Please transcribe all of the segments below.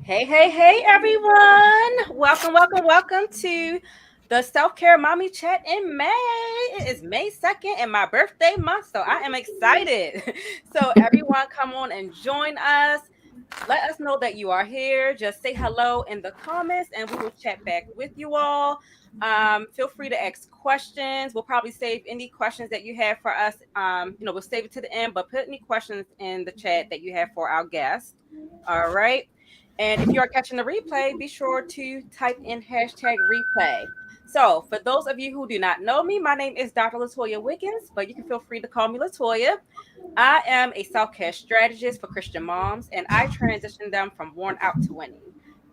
Hey, everyone. Welcome to the Self Care Mommy Chat in May. It is May 2nd and my birthday month, so I am excited. So, everyone, come on and join us. Let us know that you are here. Just say hello in the comments and we will chat back with you all. Feel free to ask questions. We'll probably save any questions that you have for us. We'll save it to the end, but put any questions in the chat that you have for our guests. All right. And if you are catching the replay, be sure to type in hashtag replay. So, for those of you who do not know me, my name is Dr. LaToya Wiggins, but you can feel free to call me LaToya. I am a self care strategist for Christian moms, and I transition them from worn out to winning.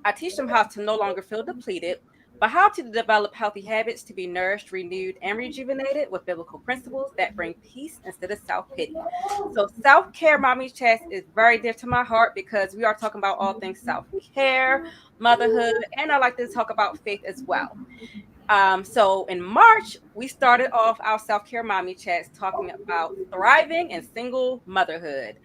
I teach them how to no longer feel depleted, but how to develop healthy habits to be nourished, renewed, and rejuvenated with biblical principles that bring peace instead of self pity. So, self care, mommy chats is very dear to my heart because we are talking about all things self care, motherhood, and I like to talk about faith as well. So in March, we started off our self-care mommy chats talking about thriving and single motherhood.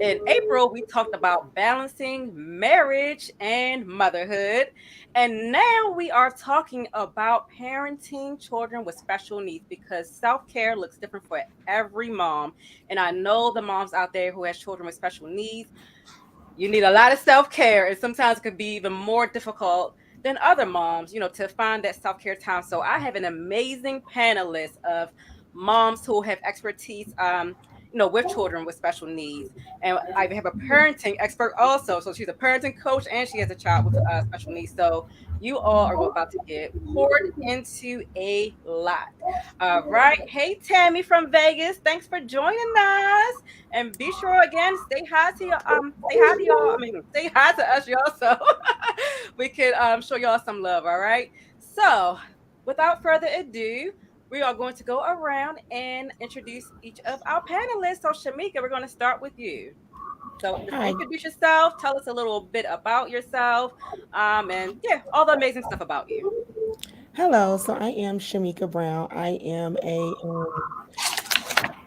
In April, we talked about balancing marriage and motherhood. And now we are talking about parenting children with special needs because self-care looks different for every mom. And I know the moms out there who has children with special needs, you need a lot of self-care, and sometimes it could be even more difficult than other moms, to find that self-care time. So I have an amazing panelist of moms who have expertise with children with special needs. And I have a parenting expert also. So she's a parenting coach and she has a child with special needs. So you all are about to get poured into a lot. All right. Hey, Tammy from Vegas. Thanks for joining us. And be sure again, say hi to y'all. I mean, say hi to us, y'all, so we can show y'all some love. All right. So, without further ado, we are going to go around and introduce each of our panelists. So, Shameka, we're going to start with you. So, just Hi. introduce yourself. Tell us a little bit about yourself, and yeah, all the amazing stuff about you. Hello. So I am Shameka Brown. I am a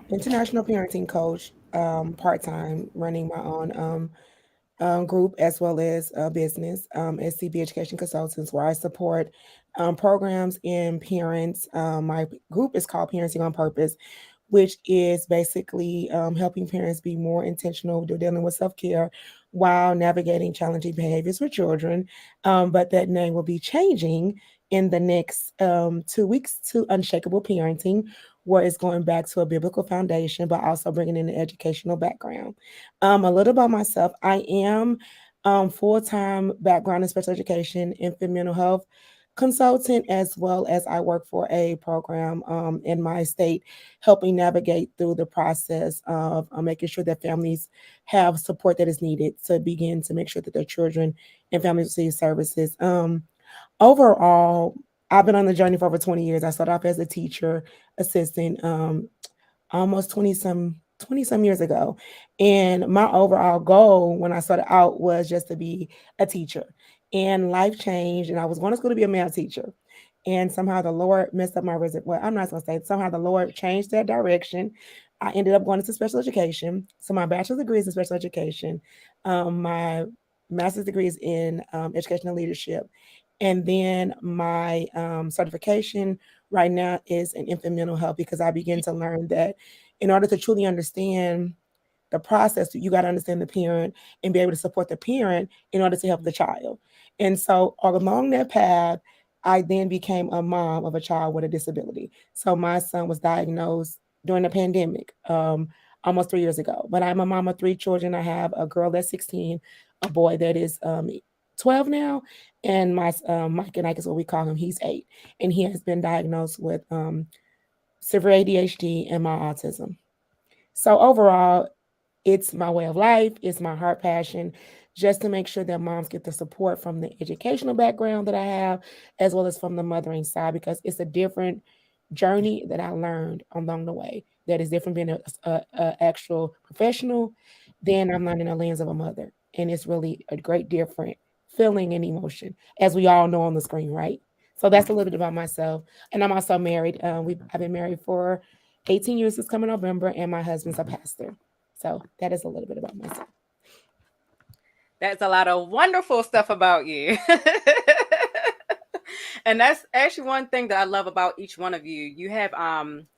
international parenting coach, part time, running my own group as well as business, SCB Education Consultants, where I support programs and parents. My group is called Parenting on Purpose, which is basically helping parents be more intentional with dealing with self care while navigating challenging behaviors with children. But that name will be changing in the next 2 weeks to Unshakable Parenting, where it's going back to a biblical foundation, but also bringing in an educational background. A little about myself. I am full-time background in special education, infant mental health consultant, as well as I work for a program in my state, helping navigate through the process of making sure that families have support that is needed to begin to make sure that their children and families receive services. Overall, I've been on the journey for over 20 years. I started off as a teacher assistant, almost 20 some years ago. And my overall goal when I started out was just to be a teacher. And life changed, and I was going to school to be a math teacher. And somehow the Lord messed up my resume. Well, I'm not going to say somehow the Lord changed that direction. I ended up going into special education. So my bachelor's degree is in special education. My master's degree is in educational leadership. And then my certification right now is in infant mental health, because I began to learn that in order to truly understand the process, you got to understand the parent and be able to support the parent in order to help the child. And so along that path, I then became a mom of a child with a disability. So my son was diagnosed during the pandemic, almost 3 years ago. But I'm a mom of three children. I have a girl that's 16, a boy that is 12 now, and my Mike and Ike is what we call him. He's 8, and he has been diagnosed with severe ADHD and my autism. So overall, it's my way of life, it's my heart passion, just to make sure that moms get the support from the educational background that I have, as well as from the mothering side, because it's a different journey that I learned along the way. That is different being a actual professional than I'm learning the lens of a mother. And it's really a great different feeling and emotion, as we all know on the screen, right? So that's a little bit about myself. And I'm also married. I've been married for 18 years this coming November, and my husband's a pastor. So that is a little bit about myself. That's a lot of wonderful stuff about you. And that's actually one thing that I love about each one of you. You have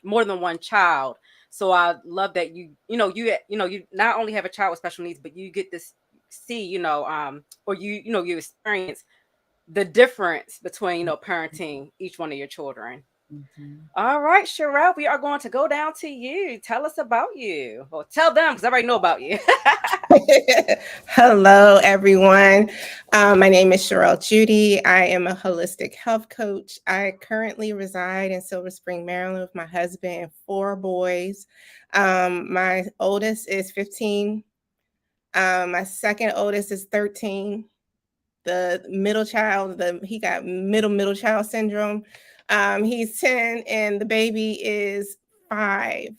more than one child. So I love that you not only have a child with special needs, but you get to see, or you experience the difference between, parenting each one of your children. Mhm. All right, Cherelle, we are going to go down to you. Tell us about you. Or tell them because I already know about you. Hello, everyone. My name is Cherelle Jeudy. I am a holistic health coach. I currently reside in Silver Spring, Maryland, with my husband and four boys. My oldest is 15. My second oldest is 13. The middle child, he got middle child syndrome. He's 10, and the baby is 5.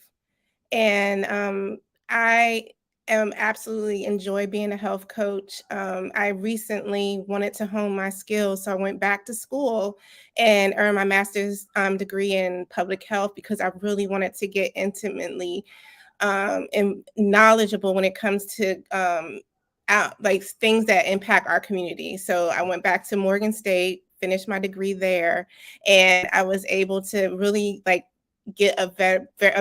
And I am absolutely enjoy being a health coach. I recently wanted to hone my skills, so I went back to school and earned my master's degree in public health because I really wanted to get intimately and knowledgeable when it comes to like things that impact our community. So I went back to Morgan State, finished my degree there, and I was able to really like get a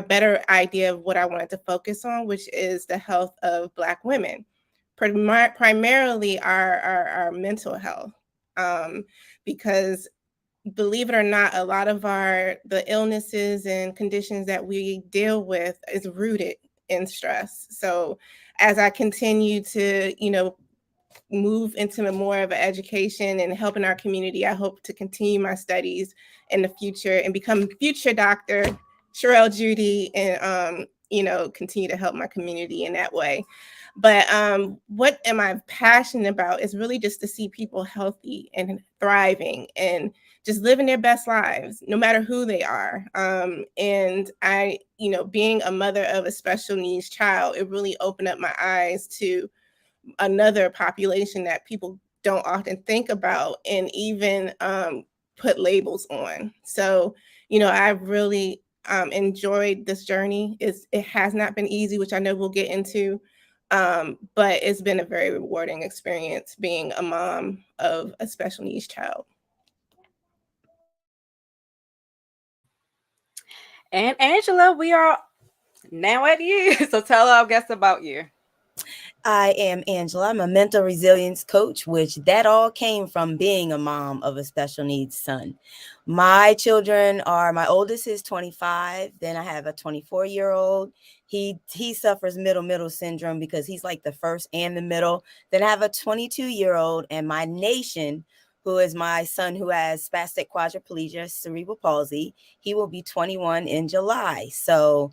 better idea of what I wanted to focus on, which is the health of Black women, primarily our mental health, because believe it or not, a lot of the illnesses and conditions that we deal with is rooted in stress. So as I continue to, move into more of an education and helping our community, I hope to continue my studies in the future and become future Dr. Cherelle Jeudy and continue to help my community in that way. But what am I passionate about is really just to see people healthy and thriving and just living their best lives, no matter who they are. And I, being a mother of a special needs child, it really opened up my eyes to another population that people don't often think about and even put labels on. So, I've really enjoyed this journey. It has not been easy, which I know we'll get into, but it's been a very rewarding experience being a mom of a special needs child. And Angela, we are now at you. So tell our guests about you. I am Angela. I'm a mental resilience coach, which that all came from being a mom of a special needs son. My children are, my oldest is 25. Then I have a 24-year-old. He suffers middle syndrome because he's like the first and the middle. Then I have a 22-year-old, and my nation, who is my son who has spastic quadriplegia, cerebral palsy. He will be 21 in July. So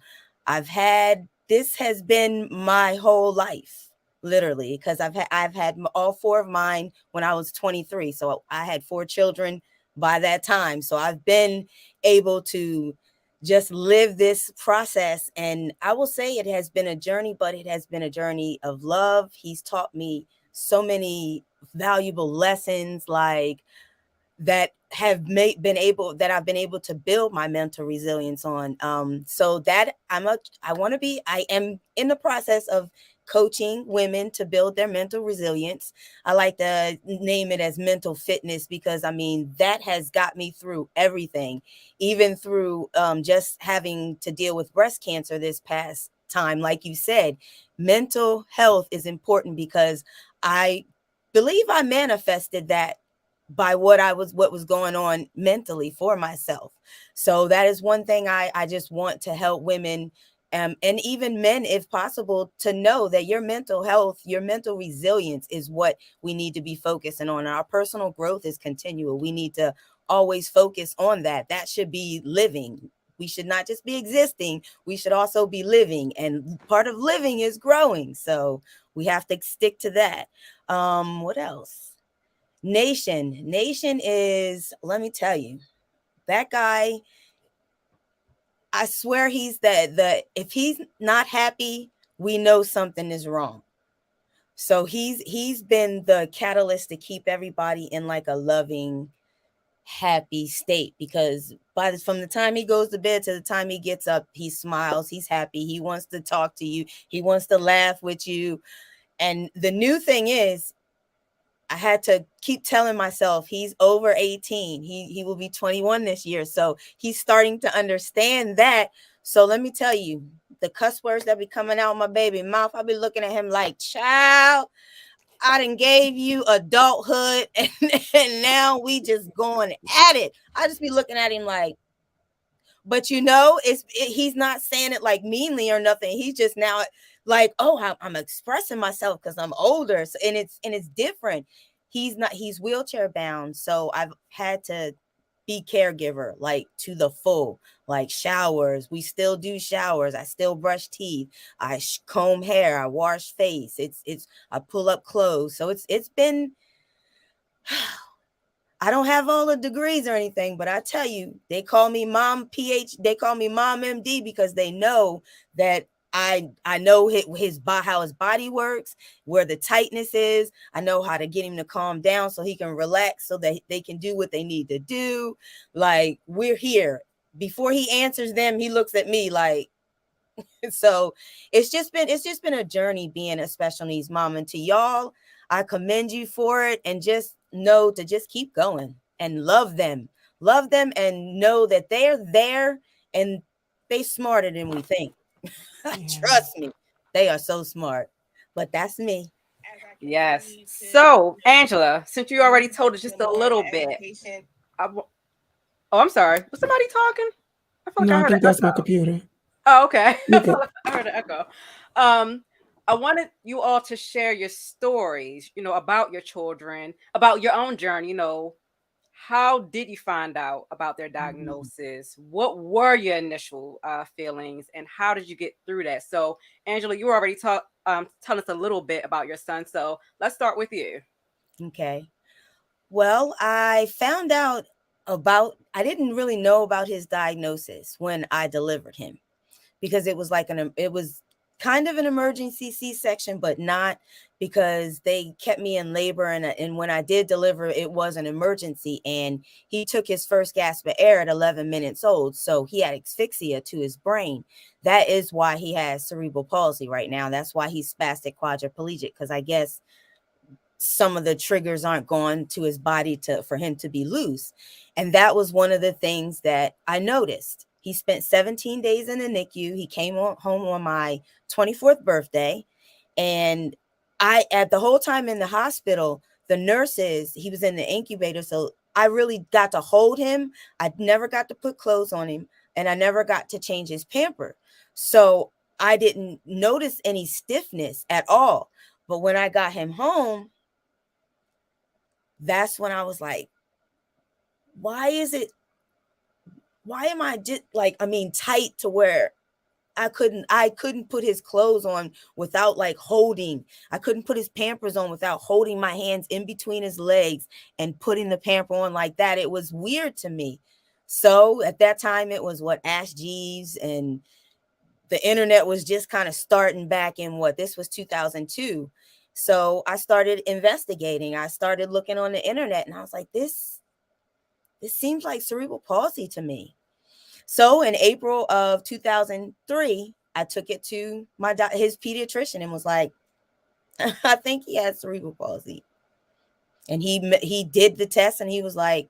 this has been my whole life, literally, because I've had all four of mine when I was 23. So I had four children by that time. So I've been able to just live this process. And I will say it has been a journey, but it has been a journey of love. He's taught me so many valuable lessons, like that I've been able to build my mental resilience on. So that I am in the process of coaching women to build their mental resilience. I like to name it as mental fitness because I mean that has got me through everything, even through just having to deal with breast cancer this past time. Like you said, mental health is important because I believe I manifested that by what was going on mentally for myself. So that is one thing I just want to help women, and even men, if possible, to know that your mental health, your mental resilience is what we need to be focusing on. Our personal growth is continual. We need to always focus on that. That should be living. We should not just be existing. We should also be living. And part of living is growing. So we have to stick to that. What else? Nation is, let me tell you, that guy, I swear he's the if he's not happy, we know something is wrong. So he's been the catalyst to keep everybody in like a loving, happy state, because from the time he goes to bed to the time he gets up, he smiles, he's happy, he wants to talk to you, he wants to laugh with you. And the new thing is, I had to keep telling myself he's over 18. He will be 21 this year. So he's starting to understand that. So let me tell you, the cuss words that be coming out of my baby mouth, I'll be looking at him like, child, I done gave you adulthood and now we just going at it. I just be looking at him like, but he's not saying it like meanly or nothing. He's just now like, oh, I'm expressing myself because I'm older. So, and it's different. He's wheelchair bound. So I've had to be caregiver, like to the full, like showers. We still do showers. I still brush teeth. I comb hair. I wash face. I pull up clothes. So it's been, I don't have all the degrees or anything, but I tell you, they call me Mom PH. They call me Mom MD because they know that I know how his body works, where the tightness is. I know how to get him to calm down so he can relax, so that they can do what they need to do. Like, we're here. Before he answers them, he looks at me like. So it's just been a journey being a special needs mom, and to y'all, I commend you for it, and just know to just keep going and love them and know that they're there and they smarter than we think. Trust me, they are so smart. But that's me. Yes. So, Angela, since you already told us just a little bit, oh, I'm sorry. Was somebody talking? I feel like No, I I heard think an that's my echo. computer. Oh, okay. You could. I heard an echo. I wanted you all to share your stories, about your children, about your own journey. How did you find out about their diagnosis? What were your initial feelings, and how did you get through that? So, Angela, you already tell us a little bit about your son. So let's start with you. Okay. Well, I found out I didn't really know about his diagnosis when I delivered him, because it was it was kind of an emergency C-section, but not, because they kept me in labor. And when I did deliver, it was an emergency. And he took his first gasp of air at 11 minutes old. So he had asphyxia to his brain. That is why he has cerebral palsy right now. That's why he's spastic quadriplegic, because I guess some of the triggers aren't gone to his body for him to be loose. And that was one of the things that I noticed. He spent 17 days in the NICU. He came home on my 24th birthday. And at the whole time in the hospital, the nurses, he was in the incubator. So I really got to hold him. I never got to put clothes on him, and I never got to change his pamper. So I didn't notice any stiffness at all. But when I got him home, that's when I was like, why am I just like, tight to where I couldn't put his clothes on without like holding. I couldn't put his pampers on without holding my hands in between his legs and putting the pamper on like that. It was weird to me. So at that time, it was Ask Jeeves, and the internet was just kind of starting back in this was 2002. So I started investigating. I started looking on the internet, and I was like, this seems like cerebral palsy to me. So in April of 2003, I took it to his pediatrician and was like, I think he has cerebral palsy. And he did the test, and he was like,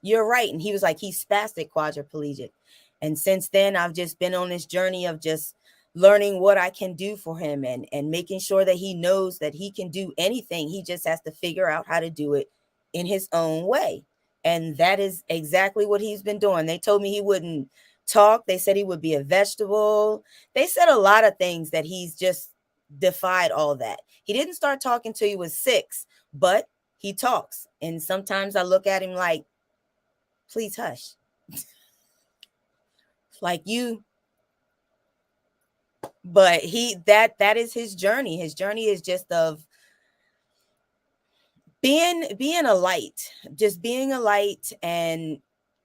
you're right. And he was like, he's spastic quadriplegic. And since then, I've just been on this journey of just learning what I can do for him, and making sure that he knows that he can do anything. He just has to figure out how to do it in his own way. And that is exactly what he's been doing. They told me he wouldn't talk. They said he would be a vegetable. They said a lot of things that he's just defied all that. He didn't start talking till he was 6, but he talks. And sometimes I look at him like, please hush. Like you. But that is his journey. His journey is just of being a light, just being a light, and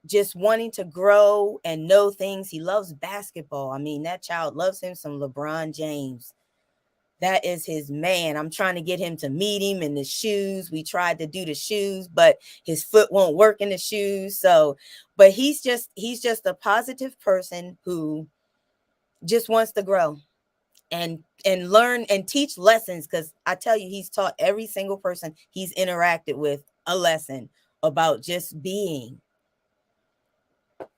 just wanting to grow and know things. He loves basketball. I mean, that child loves him some LeBron James. That is his man. I'm trying to get him to meet him in the shoes. We tried to do the shoes, but his foot won't work in the shoes. So, but he's just a positive person who just wants to grow. and learn and teach lessons, because I tell you, he's taught every single person he's interacted with a lesson about just being.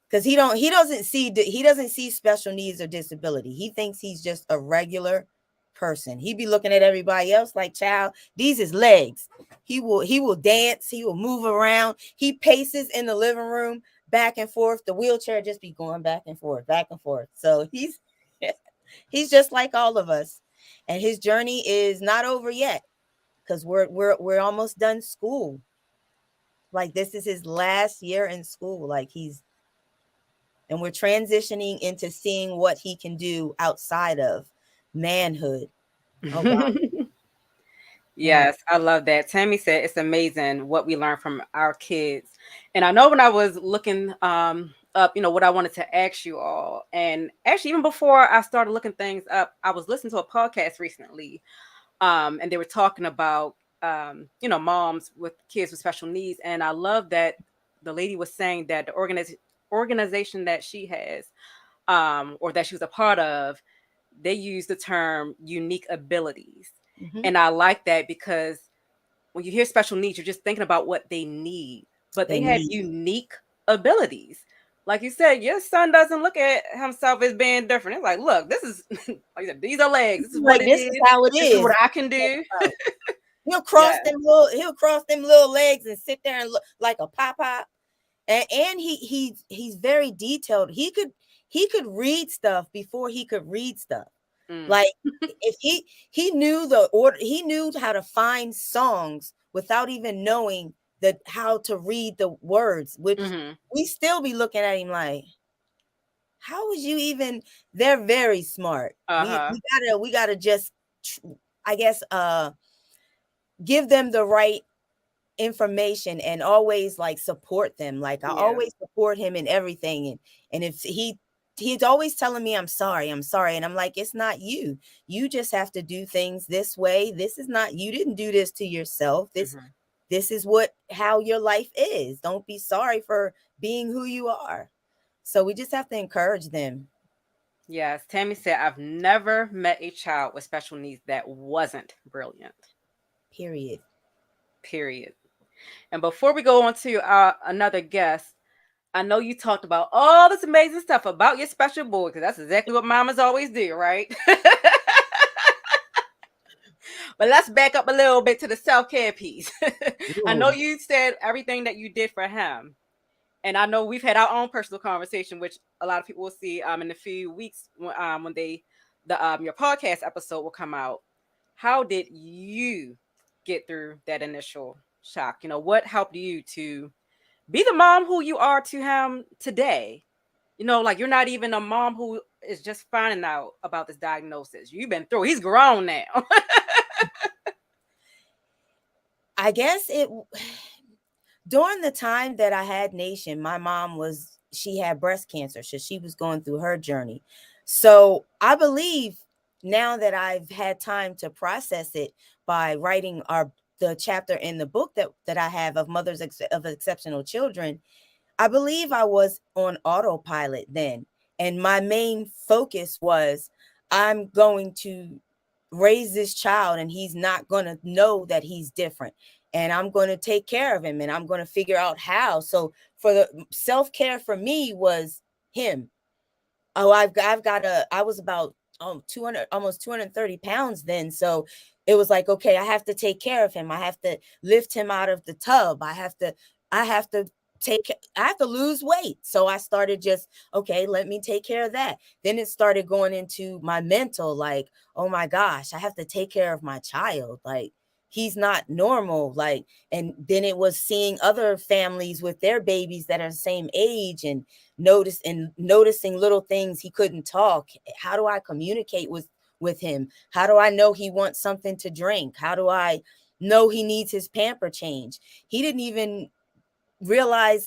Because he doesn't see special needs or disability. He thinks he's just a regular person. He be looking at everybody else like, child, these is legs. He will dance, he will move around, he paces in the living room back and forth. The wheelchair just be going back and forth, back and forth. So he's just like all of us. And his journey is not over yet, because we're almost done school. Like, this is his last year in school. Like, and we're transitioning into seeing what he can do outside of manhood. Oh God. Yes, I love that. Tammy said it's amazing what we learn from our kids. And I know when I was looking up, what I wanted to ask you all. And actually, even before I started looking things up, I was listening to a podcast recently. And they were talking about moms with kids with special needs. And I love that the lady was saying that the organization that she has, or that she was a part of, they use the term unique abilities. Mhm. And I like that, because when you hear special needs, you're just thinking about what they need, but they have unique abilities. Like you said, your son doesn't look at himself as being different. It's like, look, this is like I said, these are legs. This is what Like, it this is. is how it This is is. what I can do. He'll cross Yeah. he'll cross them little legs and sit there and look like a pop. And he's very detailed. He could read stuff before he could read stuff. Like, if he knew the order, he knew how to find songs without even knowing how to read the words, which we still be looking at him like, how would you even? They're very smart. We gotta just, I guess, give them the right information and always like support them. Like, I always support him in everything. And if he's always telling me, I'm sorry. And I'm like, it's not you. You just have to do things this way. This is not, you didn't do this to yourself. This is how your life is. Don't be sorry for being who you are. So we just have to encourage them. Yes. Tammy said, I've never met a child with special needs that wasn't brilliant. Period. And before we go on to another guest, I know you talked about all this amazing stuff about your special boy, because that's exactly what mamas always do, right? But let's back up a little bit to the self-care piece. I know you said everything that you did for him. And I know we've had our own personal conversation, which a lot of people will see in a few weeks when your podcast episode will come out. How did you get through that initial shock? What helped you to be the mom who you are to him today? Like, you're not even a mom who is just finding out about this diagnosis. You've been through it. He's grown now. I guess during the time that I had Nation, my mom she had breast cancer. So she was going through her journey. So I believe now that I've had time to process it by writing the chapter in the book that I have of Mothers of Exceptional Children, I believe I was on autopilot then. And my main focus was, I'm going to raise this child and he's not going to know that he's different. And I'm going to take care of him and I'm going to figure out how. So for the self-care for me was him. Oh, I was about 200, almost 230 pounds then. So it was like, okay, I have to take care of him. I have to lift him out of the tub. I have to lose weight. So I started just, okay, let me take care of that. Then it started going into my mental, like, oh my gosh, I have to take care of my child. Like, he's not normal. Like, and then it was seeing other families with their babies that are the same age and noticing little things. He couldn't talk. How do I communicate with him? How do I know he wants something to drink? How do I know he needs his pamper change? He didn't even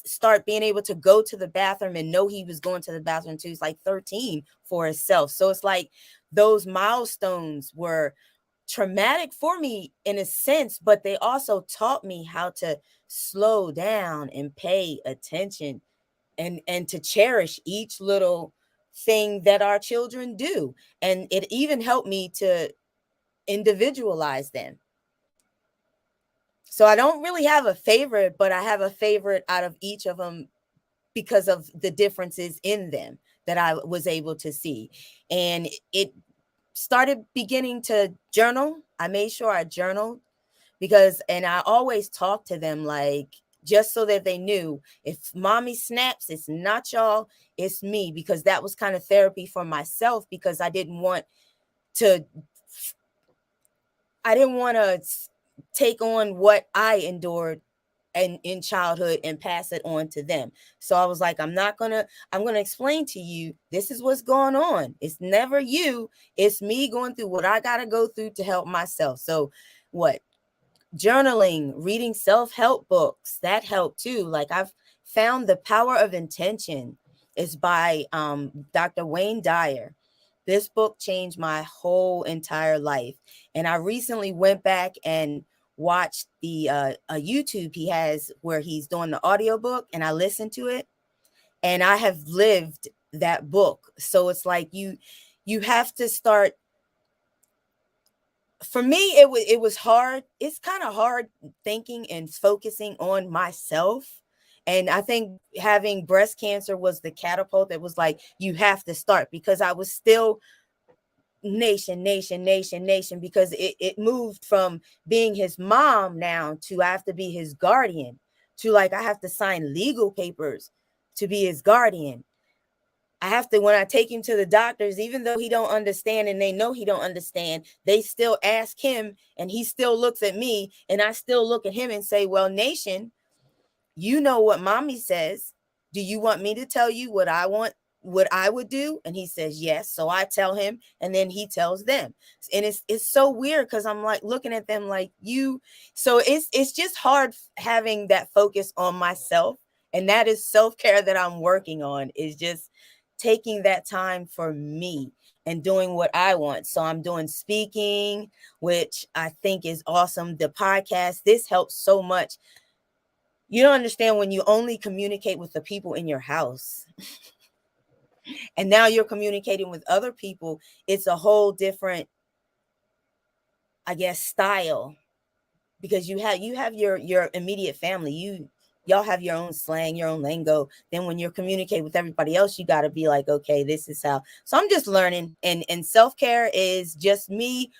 start being able to go to the bathroom and know he was going to the bathroom until he's like 13 for himself. So it's like those milestones were traumatic for me in a sense, but they also taught me how to slow down and pay attention and to cherish each little thing that our children do. And it even helped me to individualize them. So I don't really have a favorite, but I have a favorite out of each of them because of the differences in them that I was able to see. And it started beginning to journal. I made sure I journaled because, and I always talk to them like, just so that they knew if mommy snaps, it's not y'all, it's me, because that was kind of therapy for myself, because I didn't want to take on what I endured and in childhood and pass it on to them. So I was like, I'm going to explain to you, this is what's going on. It's never you. It's me going through what I got to go through to help myself. So what? Journaling, reading self-help books, that helped too. Like I've found The Power of Intention is by Dr. Wayne Dyer. This book changed my whole entire life. And I recently went back and watched the a YouTube he has where he's doing the audiobook, and I listened to it, and I have lived that book. So it's like you have to start. For me, it was hard. It's kind of hard thinking and focusing on myself. And I think having breast cancer was the catapult that was like, you have to start, because I was still nation, because it moved from being his mom now to I have to be his guardian, to like I have to sign legal papers to be his guardian. I have to, when I take him to the doctors, even though he don't understand and they know he don't understand, they still ask him and he still looks at me and I still look at him and say, well, nation, you know what mommy says. Do you want me to tell you what I want, what I would do? And he says, yes. So I tell him, and then he tells them. And it's so weird because I'm like looking at them like you. So it's just hard having that focus on myself. And that is self-care that I'm working on, is just taking that time for me and doing what I want. So I'm doing speaking, which I think is awesome. The podcast, this helps so much. You don't understand when you only communicate with the people in your house. And now you're communicating with other people. It's a whole different, I guess, style, because you have your immediate family. Y'all have your own slang, your own lingo. Then when you're communicating with everybody else, you got to be like, okay, this is how. So I'm just learning. And self-care is just me,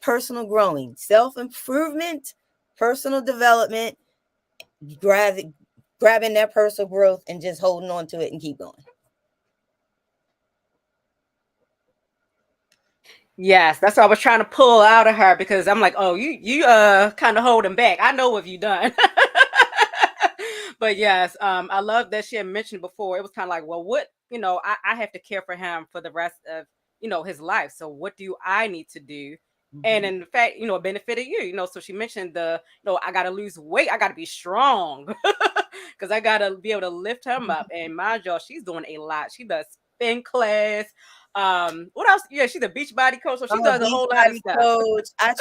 personal growing, self-improvement, personal development, grabbing that personal growth and just holding on to it and keep going. Yes, that's what I was trying to pull out of her, because I'm like, oh, you kind of holding back. I know what you've done. But yes, I love that she had mentioned before. It was kind of like, well, what, I have to care for him for the rest of, his life. So what do I need to do? And in fact, it benefited you, so she mentioned I got to lose weight. I got to be strong because I got to be able to lift him up. And mind y'all, she's doing a lot. She does spin class. What else? Yeah, she's a beach body coach, so she does a whole lot of stuff. Coach. I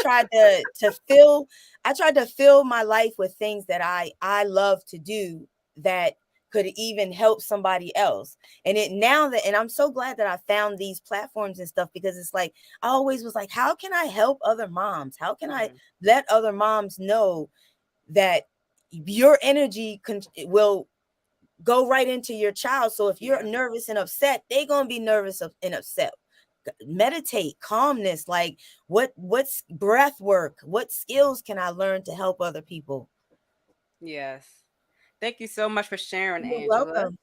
tried to fill my life with things that I love to do that could even help somebody else. And I'm so glad that I found these platforms and stuff, because it's like I always was like, how can I help other moms? How can I let other moms know that your energy will go right into your child? So if you're nervous and upset, they're gonna be nervous and upset. Meditate, calmness, like what's breath work, what skills can I learn to help other people? Yes. Thank you so much for sharing, You're Angela. welcome.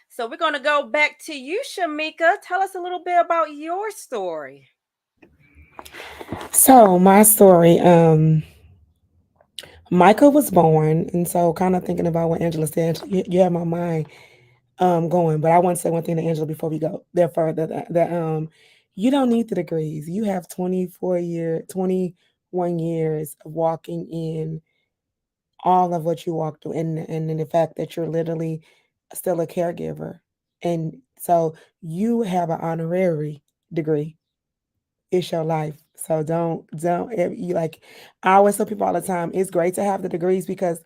So we're going to go back to you, Shameka. Tell us a little bit about your story. So my story, Michael was born, and so kind of thinking about what Angela said, you have my mind going. But I want to say one thing to Angela before we go there further. That you don't need the degrees. You have 21 years of walking in all of what you walked through, and the fact that you're literally still a caregiver, and so you have an honorary degree. It's your life. So don't you like, I always tell people all the time, it's great to have the degrees because,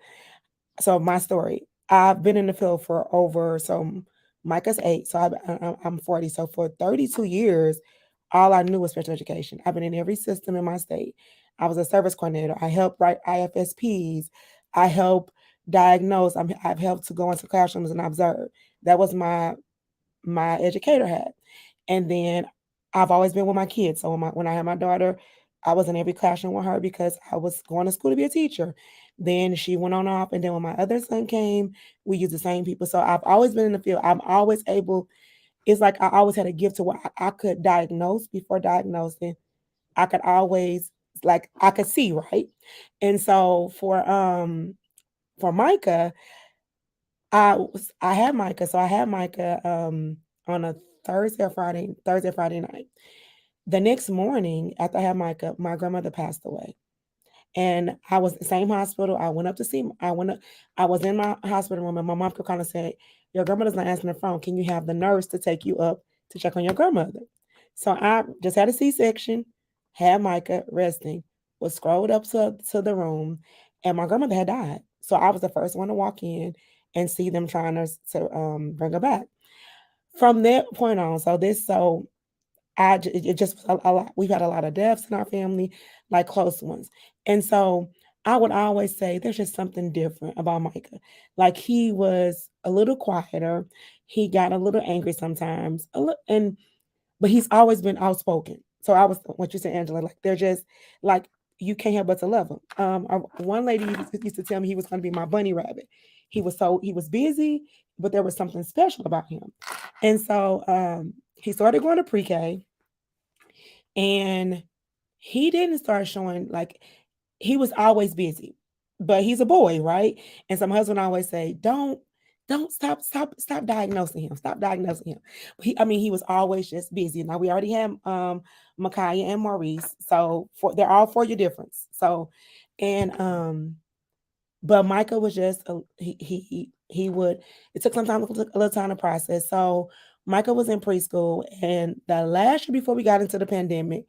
so my story, I've been in the field for over, so Micah's 8, so I'm 40. So for 32 years, all I knew was special education. I've been in every system in my state. I was a service coordinator. I helped write IFSPs. I helped diagnose. I've helped to go into classrooms and observe. That was my educator hat. And then I've always been with my kids. So when I had my daughter, I was in every classroom with her because I was going to school to be a teacher. Then she went on off, and then when my other son came, we used the same people. So I've always been in the field. I'm always able. It's like I always had a gift to where I could diagnose before diagnosing. I could always like I could see, right. And so for Micah, I had Micah. So I had Micah on a Thursday, Friday night. The next morning after I had Micah, my grandmother passed away. And I was in the same hospital. I went up to see, I was in my hospital room, and my mom could kind of say, your grandmother's not answering the phone. Can you have the nurse to take you up to check on your grandmother? So I just had a C-section, had Micah resting, was scrolled up to the room, and my grandmother had died. So I was the first one to walk in and see them trying to bring her back. From that point on, so it just was a lot. We've had a lot of deaths in our family, like close ones. And so I would always say there's just something different about Micah. Like he was a little quieter. He got a little angry sometimes. But he's always been outspoken. So I was what you said, Angela, like they're just like you can't help but to love him. One lady used to tell me he was going to be my bunny rabbit. He was busy, but there was something special about him. And so he started going to pre-K, and he didn't start showing like he was always busy, but he's a boy, right? And so my husband always say, don't stop diagnosing him. Stop diagnosing him. He was always just busy. Now we already have Micaiah and Maurice, so they're all for your difference. So, and but Micah was just he would. It took some time, a little time to process. So Micah was in preschool, and the last year before we got into the pandemic,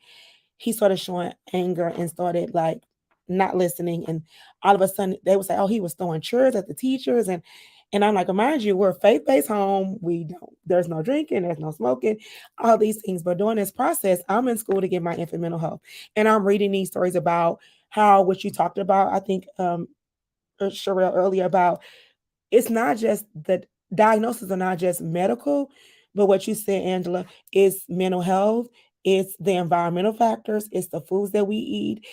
he started showing anger and started like not listening. And all of a sudden, they would say, "Oh, he was throwing chairs at the teachers," and I'm like, mind you, we're a faith-based home. There's no drinking, there's no smoking, all these things. But during this process, I'm in school to get my infant mental health, and I'm reading these stories about how what you talked about. I think Cherelle earlier about it's not just the diagnoses are not just medical, but what you said, Angela, is mental health, it's the environmental factors, it's the foods that we eat.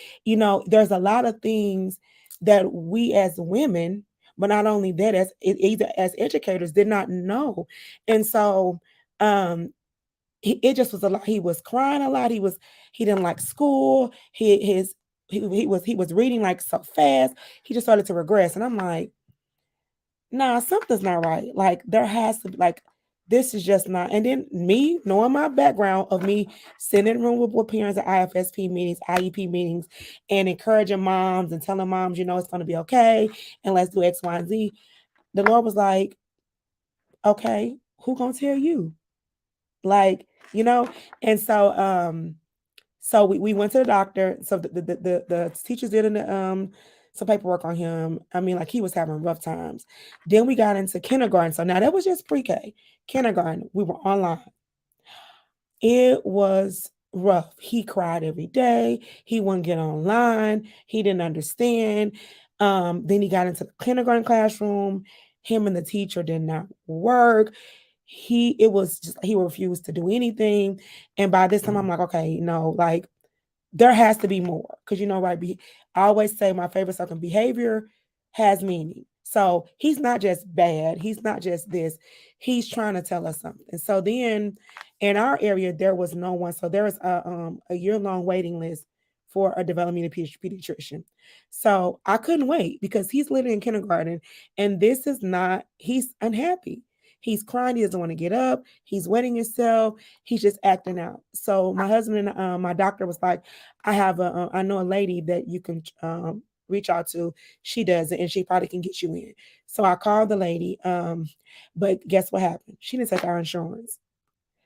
There's a lot of things that we as women, but not only that, as either as educators, did not know. And so it just was a lot. He was crying a lot. He didn't like school. He was reading like so fast. He just started to regress. And I'm like, nah, something's not right. Like there has to be like this is just not. And then me knowing my background of me sitting in a room with parents at IFSP meetings, IEP meetings, and encouraging moms and telling moms, it's going to be okay, and let's do X, Y, and Z. The Lord was like, okay, who gonna tell you? Like, and so we went to the doctor. So the teachers did some paperwork on him. Like he was having rough times. Then we got into kindergarten. So now that was just pre-K. Kindergarten, we were online. It was rough. He cried every day. He wouldn't get online. He didn't understand. Then he got into the kindergarten classroom. Him and the teacher did not work. It was just he refused to do anything. And by this time, I'm like, okay, like there has to be more. Because right, I always say my favorite something behavior has meaning. So he's not just bad. He's not just this. He's trying to tell us something. So then in our area, there was no one. So there was a year-long waiting list for a developmental pediatrician. So I couldn't wait because he's living in kindergarten, and he's unhappy. He's crying. He doesn't want to get up. He's wetting himself. He's just acting out. So my husband and my doctor was like, I know a lady that you can reach out to. She does it, and she probably can get you in. So I called the lady. But guess what happened? She didn't take our insurance.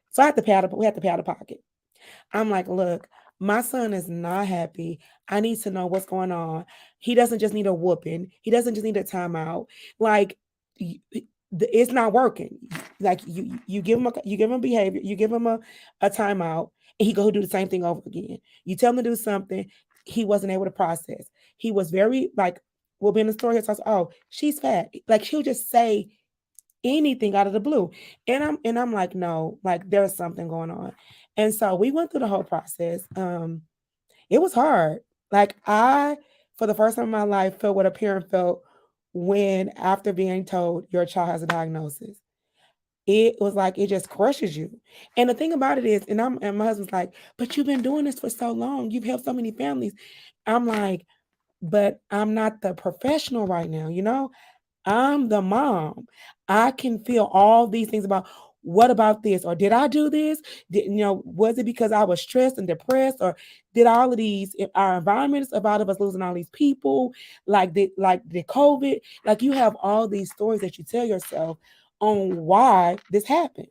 So we had to pay out of pocket. I'm like, look, my son is not happy. I need to know what's going on. He doesn't just need a whooping. He doesn't just need a timeout. Like, it's not working. Like you give him behavior, you give him a timeout, and he go do the same thing over again. You tell him to do something, he wasn't able to process. He was very like, we'll be in the store here, so oh, she's fat. Like he'll just say anything out of the blue. And I'm like, no, like there's something going on. And so we went through the whole process. It was hard. Like I, for the first time in my life, felt what a parent felt when after being told your child has a diagnosis. It was like it just crushes you. And the thing about it is, and my husband's like, but you've been doing this for so long. You've helped so many families. I'm like, but I'm not the professional right now, you know? I'm the mom. I can feel all these things about what about this? Or did I do this? Was it because I was stressed and depressed? Or did all of these our environment is about of us losing all these people, like the COVID? Like you have all these stories that you tell yourself on why this happened.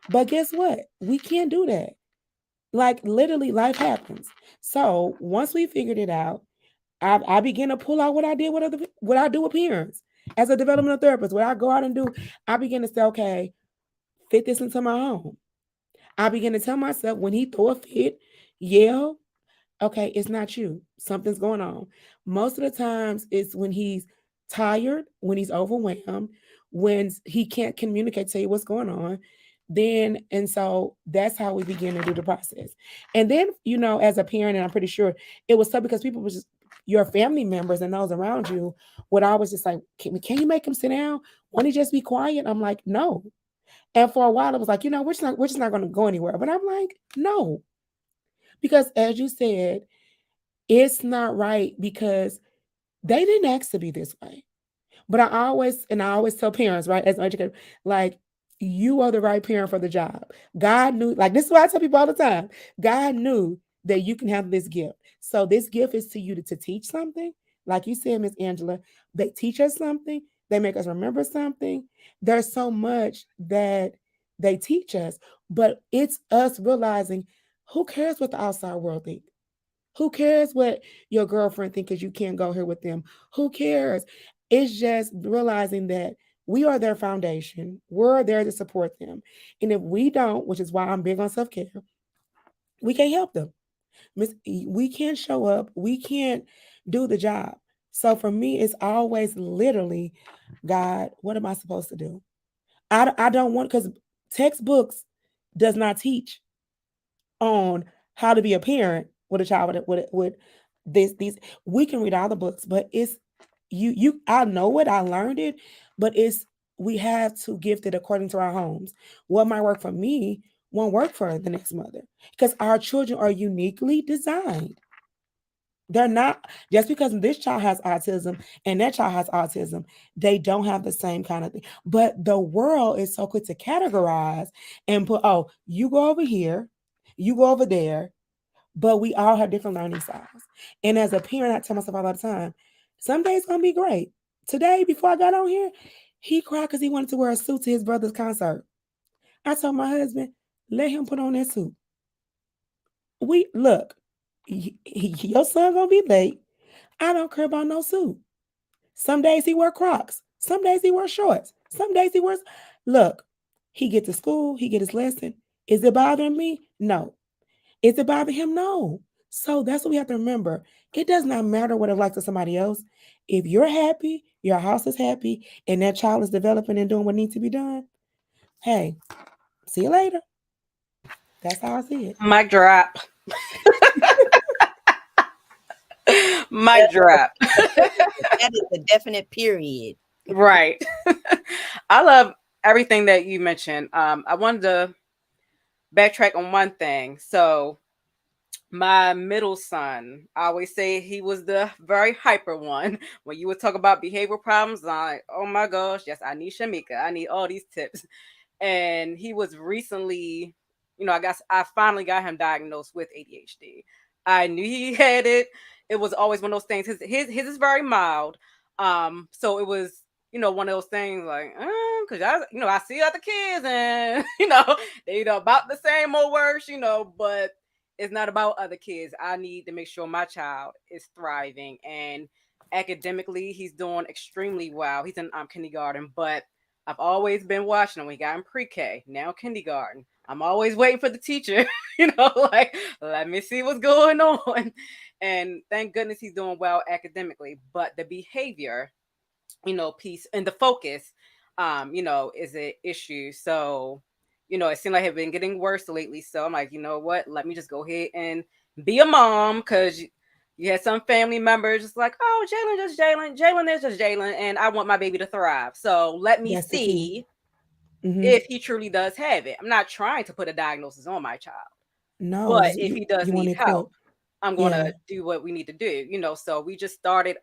But guess what? We can't do that. Like literally life happens. So once we figured it out, I began to pull out what I did with what I do with parents as a developmental therapist. What I go out and do, I begin to say, okay, fit this into my home. I begin to tell myself when he throw a fit, yell, okay, it's not you. Something's going on. Most of the times it's when he's tired, when he's overwhelmed, when he can't communicate, tell you what's going on. And so that's how we begin to do the process. And then, as a parent, and I'm pretty sure it was tough because people was just your family members and those around you would always just like, can you make him sit down? Won't he just be quiet? I'm like, no. And for a while it was like, we're just not going to go anywhere. But I'm like, no. Because as you said, it's not right because they didn't ask to be this way. But I always tell parents, right, as an educator, like, you are the right parent for the job. God knew, like, this is what I tell people all the time. God knew that you can have this gift. So this gift is to you to teach something. Like you said, Miss Angela, they teach us something. They make us remember something. There's so much that they teach us, but it's us realizing who cares what the outside world thinks? Who cares what your girlfriend thinks because you can't go here with them? Who cares? It's just realizing that we are their foundation. We're there to support them. And if we don't, which is why I'm big on self care, we can't help them. We can't show up. We can't do the job. So for me, it's always literally, God, what am I supposed to do? I don't want, because textbooks does not teach on how to be a parent with a child with this these we can read all the books, but it's I know it, I learned it, but it's we have to gift it according to our homes. What might work for me won't work for the next mother because our children are uniquely designed. They're not just because this child has autism and that child has autism, they don't have the same kind of thing. But the world is so quick to categorize and put, oh, you go over here, you go over there, but we all have different learning styles. And as a parent, I tell myself all the time, some days gonna be great. Today, before I got on here, he cried because he wanted to wear a suit to his brother's concert. I told my husband, let him put on that suit. We look, your son gonna be late. I don't care about no suit. Some days he wear Crocs. Some days he wears shorts. Some days he wears. Look, he get to school. He get his lesson. Is it bothering me? No. Is it bothering him? No. So that's what we have to remember. It does not matter what it like to somebody else. If you're happy, your house is happy, and that child is developing and doing what needs to be done, hey, see you later. That's how I see it. Mic drop. Mic drop. That is a definite period. Right. I love everything that you mentioned. I wanted to backtrack on one thing. So my middle son, I always say he was the very hyper one. When you would talk about behavioral problems, I'm like, oh my gosh, yes, I need Shameka. I need all these tips. And he was recently, I finally got him diagnosed with ADHD. I knew he had it. It was always one of those things. His is very mild. So it was, one of those things like, because I see other kids and they about the same old words, but it's not about other kids. I need to make sure my child is thriving, and academically he's doing extremely well. He's in kindergarten, but I've always been watching him. We got in pre-K, now kindergarten. I'm always waiting for the teacher, like, let me see what's going on. And thank goodness he's doing well academically. But the behavior, piece and the focus, is an issue. So, it seemed like it had been getting worse lately. So I'm like, you know what? Let me just go ahead and be a mom, because you had some family members just like, oh, Jalen just Jalen. Jalen is just Jalen. And I want my baby to thrive. So let me That's the key. see Mm-hmm. if he truly does have it. I'm not trying to put a diagnosis on my child, No, but if he does you want need to help, equip. I'm gonna Yeah. do what we need to do, So we just started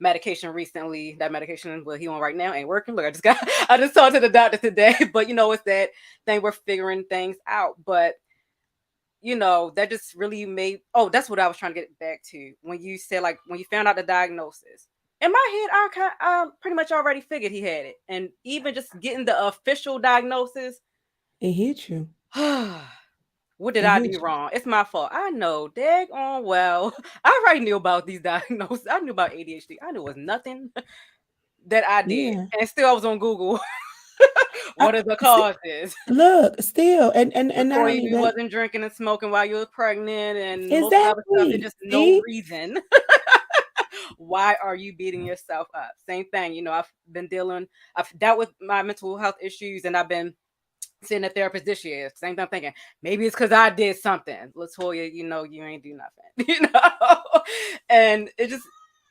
medication recently. That medication he on right now ain't working. Look, I just talked to the doctor today, but it's that thing, we're figuring things out. But that just really made, oh, that's what I was trying to get back to when you said, like, when you found out the diagnosis. In my head, I pretty much already figured he had it, and even just getting the official diagnosis. It hit you. What did It I hit do you. wrong? It's my fault. I know, daggone well. I already knew about these diagnoses. I knew about ADHD. I knew it was nothing that I did. Yeah. And still I was on Google. I, What are the see, causes? look, still, and not LaToya, only you that, wasn't drinking and smoking while you were pregnant, and most of the other stuff. It's exactly. just no See, reason. Why are you beating yourself up? Same thing. I've dealt with my mental health issues, and I've been seeing a therapist this year. Same thing, thinking maybe it's because I did something. LaToya, you ain't do nothing, And it just,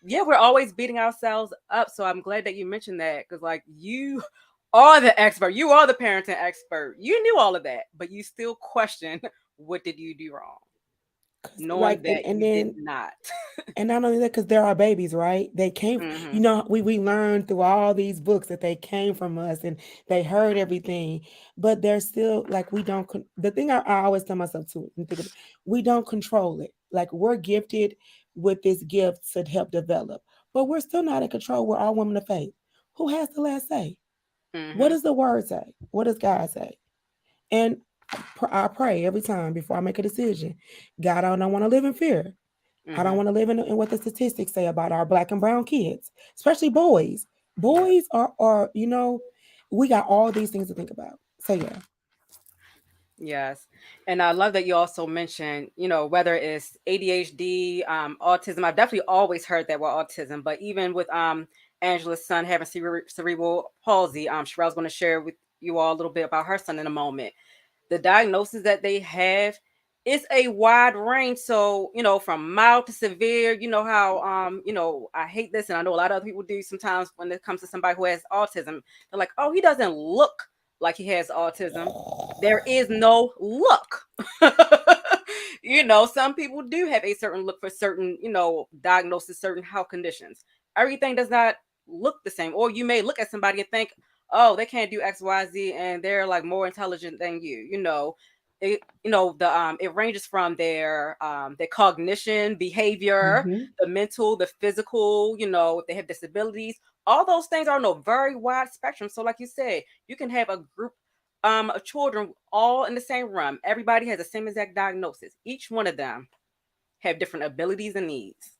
yeah, we're always beating ourselves up. So I'm glad that you mentioned that, because, like, you are the expert. You are the parenting expert. You knew all of that, but you still question, what did you do wrong, 'cause, knowing like, that and you did then not. and not only that, because they're our babies, right? They came, Hmm. we learned through all these books that they came from us and they heard everything, but they're still like, we don't. The thing I always tell myself too, and think of, we don't control it. Like, we're gifted with this gift to help develop, but we're still not in control. We're all women of faith. Who has the last say? What Hmm. does the word say? What does God say? And I pray every time before I make a decision. God, I don't want to live in fear. I don't Hmm. want to live in what the statistics say about our black and brown kids, especially boys. Yeah. Boys are we got all these things to think about. So yeah. Yes. And I love that you also mentioned, whether it's ADHD, autism. I've definitely always heard that with autism, but even with Angela's son having cerebral palsy, Sherelle's going to share with you all a little bit about her son in a moment. The diagnosis that they have is a wide range. So, from mild to severe, how, I hate this, and I know a lot of other people do sometimes when it comes to somebody who has autism. They're like, oh, he doesn't look like he has autism. There is no look. Some people do have a certain look for certain, diagnosis, certain health conditions. Everything does not look the same. Or you may look at somebody and think, oh, they can't do XYZ, and they're like more intelligent than you. It ranges from their cognition, behavior, Mm-hmm. the mental, the physical, if they have disabilities. All those things are on a very wide spectrum. So, like you said, you can have a group of children all in the same room. Everybody has the same exact diagnosis. Each one of them have different abilities and needs.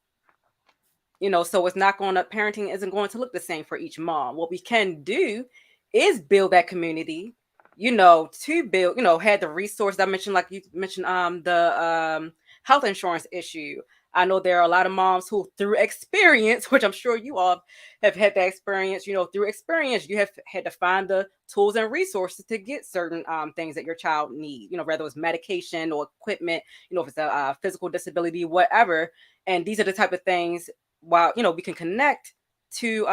So it's not going to, parenting isn't going to look the same for each mom. What we can do is build that community, to build, had the resources I mentioned, like you mentioned, the health insurance issue. I know there are a lot of moms who, through experience, which I'm sure you all have had that experience, through experience, you have had to find the tools and resources to get certain things that your child needs, whether it's medication or equipment, if it's a physical disability, whatever. And these are the type of things, while we can connect to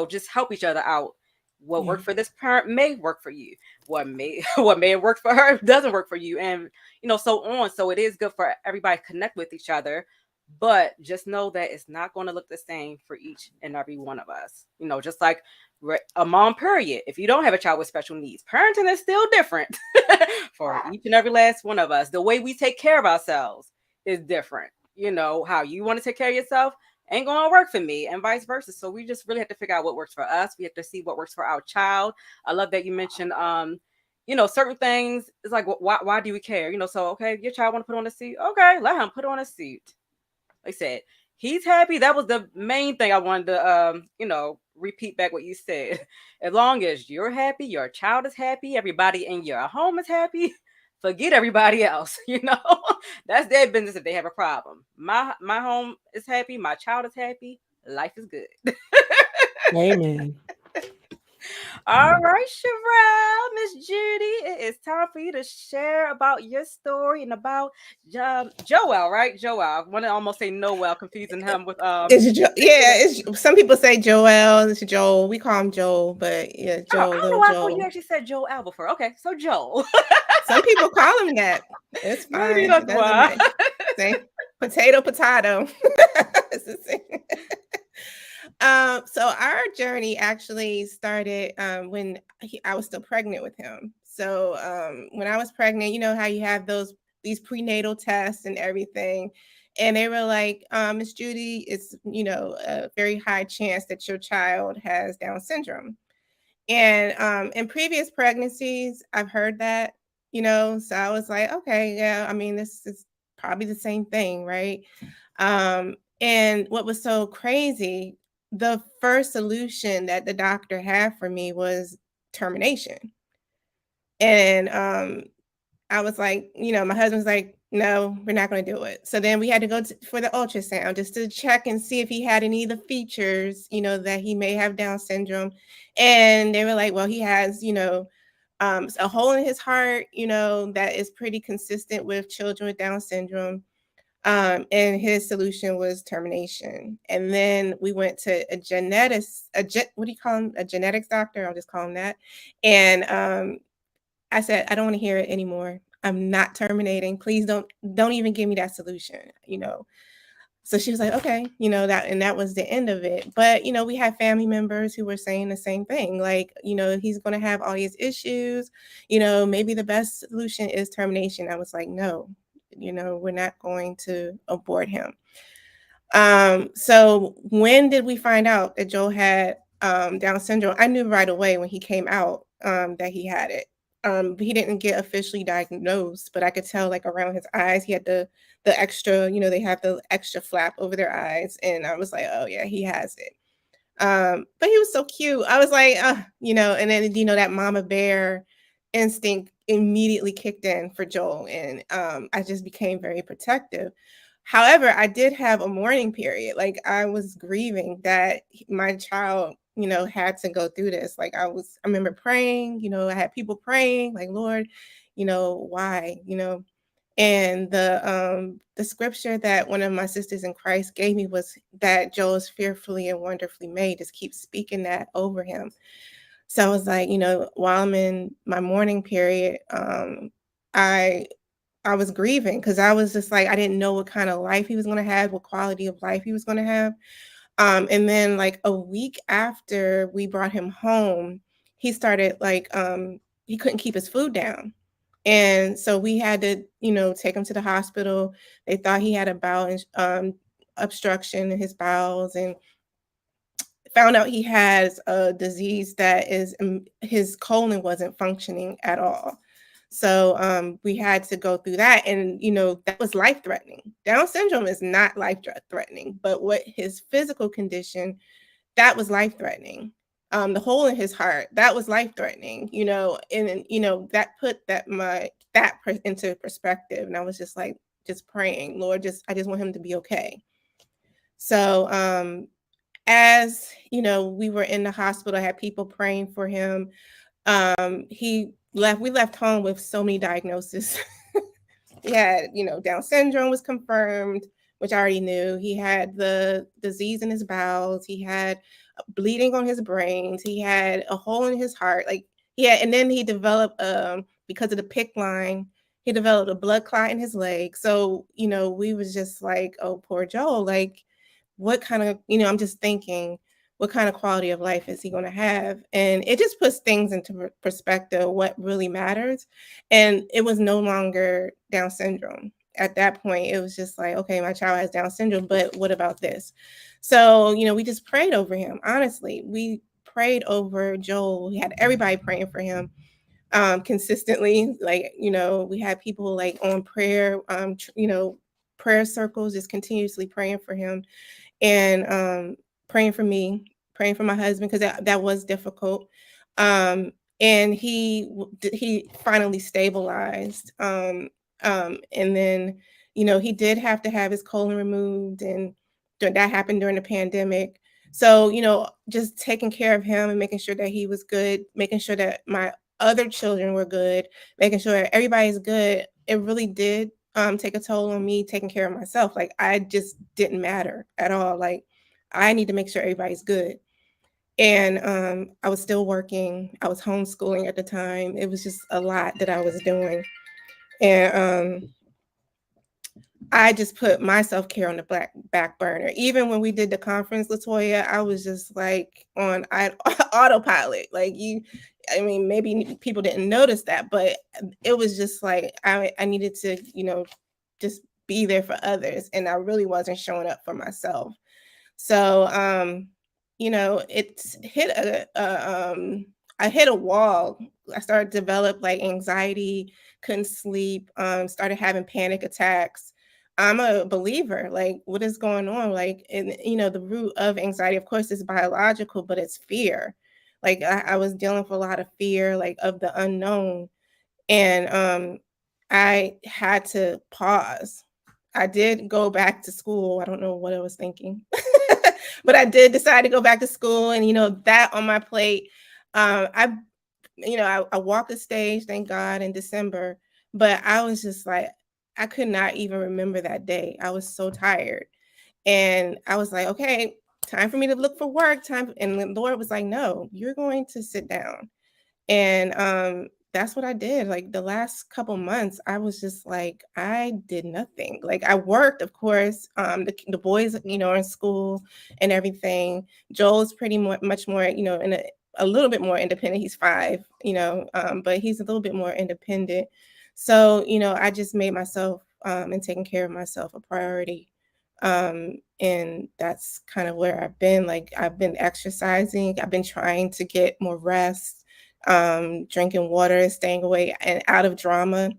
just help each other out. What Yeah. worked for this parent may work for you. What may work for her doesn't work for you, and so on. So it is good for everybody to connect with each other, but just know that it's not going to look the same for each and every one of us. Just like a mom, period. If you don't have a child with special needs, parenting is still different for each and every last one of us. The way we take care of ourselves is different. How you want to take care of yourself ain't gonna work for me, and vice versa. So we just really have to figure out what works for us. We have to see what works for our child. I love that you mentioned certain things. It's like, why do we care? So okay, your child want to put on a suit, okay, let him put on a suit. Like I said, he's happy. That was the main thing I wanted to repeat back what you said. As long as you're happy, your child is happy, everybody in your home is happy, forget everybody else. That's their business if they have a problem. My home is happy, my child is happy, life is good. Amen. All right, Sherelle, Miss Judy, it is time for you to share about your story and about Joel, right? Joel. I want to almost say Noel, confusing him with Yeah, it's some people say Joel, it's Joel. We call him Joel, but yeah, Oh, I Joel, don't know little why I thought you Joel. actually said Joel before. Okay, so Joel. Some people call him that. It's Maybe fine. that's It doesn't why. matter. Say potato, potato. It's the same. So our journey actually started when I was still pregnant with him. So when I was pregnant, you know how you have these prenatal tests and everything, and they were like, Miss Judy, it's a very high chance that your child has Down syndrome. And in previous pregnancies, I've heard that, so I was like, okay, yeah, I mean, this is probably the same thing, right? And what was so crazy, the first solution that the doctor had for me was termination. And I was like, my husband's like, no, we're not going to do it. So then we had to go for the ultrasound just to check and see if he had any of the features, that he may have Down syndrome. And they were like, well, he has, a hole in his heart, that is pretty consistent with children with Down syndrome. And his solution was termination. And then we went to a genetics, what do you call him? A genetics doctor. I'll just call him that. And I said, I don't want to hear it anymore. I'm not terminating. Please don't even give me that solution. So she was like, okay, that was the end of it. But we had family members who were saying the same thing. Like, he's gonna have all these issues, maybe the best solution is termination. I was like, no, we're not going to abort him. So when did we find out that Joe had Down syndrome? I knew right away when he came out that he had it. He didn't get officially diagnosed, but I could tell like around his eyes, he had the extra, they have the extra flap over their eyes, and I was like, oh yeah, he has it. But he was so cute. I was like, and then that mama bear instinct immediately kicked in for Joel, and I just became very protective. However, I did have a mourning period. Like I was grieving that my child, had to go through this. Like I remember praying, I had people praying, like, Lord, why, and the scripture that one of my sisters in Christ gave me was that Joel is fearfully and wonderfully made. Just keep speaking that over him. So I was like, while I'm in my mourning period, I was grieving because I was just like, I didn't know what kind of life he was going to have, what quality of life he was going to have. And then like a week after we brought him home, he started like, he couldn't keep his food down. And so we had to, take him to the hospital. They thought he had a bowel obstruction in his bowels, and found out he has a disease that is his colon wasn't functioning at all. So we had to go through that, and that was life threatening. Down syndrome is not life threatening, but what his physical condition, that was life threatening. The hole in his heart, that was life threatening. And that put into perspective, and I was just like, just praying, Lord, I just want him to be okay. So as we were in the hospital, I had people praying for him. We left home with so many diagnoses. He had, Down syndrome was confirmed, which I already knew. He had the disease in his bowels. He had bleeding on his brains. He had a hole in his heart. And then he developed, because of the PICC line, he developed a blood clot in his leg. So, we was just like, oh, poor Joe. Like, what kind of, I'm just thinking, what kind of quality of life is he going to have? And it just puts things into perspective, what really matters. And it was no longer Down syndrome. At that point, it was just like, okay, my child has Down syndrome, but what about this? So, we just prayed over him. Honestly, we prayed over Joel. We had everybody praying for him consistently. Like, we had people like on prayer, prayer circles, just continuously praying for him, and praying for me, praying for my husband, because that was difficult. And he finally stabilized. And then, he did have to have his colon removed, and that happened during the pandemic. So, just taking care of him and making sure that he was good, making sure that my other children were good, making sure everybody's good. It really did take a toll on me taking care of myself. Like, I just didn't matter at all. Like, I need to make sure everybody's good. And I was still working. I was homeschooling at the time. It was just a lot that I was doing. And I just put my self-care on the back burner. Even when we did the conference, LaToya, I was just like on autopilot. Like, maybe people didn't notice that, but it was just like I needed to, just be there for others. And I really wasn't showing up for myself. So, it's hit I hit a wall. I started to develop like anxiety, couldn't sleep, started having panic attacks. I'm a believer, like, what is going on? Like, and the root of anxiety, of course, is biological, but it's fear. Like, I was dealing with a lot of fear, like, of the unknown. And I had to pause. I did go back to school. I don't know what I was thinking, but I did decide to go back to school, and that on my plate. I walked the stage, thank God, in December, but I was just like, I could not even remember that day. I was so tired, and I was like, okay, time for me to look for work. And the Lord was like, no, you're going to sit down. And that's what I did. Like, the last couple months, I was just like, I did nothing. Like, I worked, of course. The boys, are in school and everything. Joel's pretty much more, in a little bit more independent. He's 5, but he's a little bit more independent. So, I just made myself and taking care of myself a priority. And that's kind of where I've been. Like, I've been exercising. I've been trying to get more rest, drinking water, staying away and out of drama.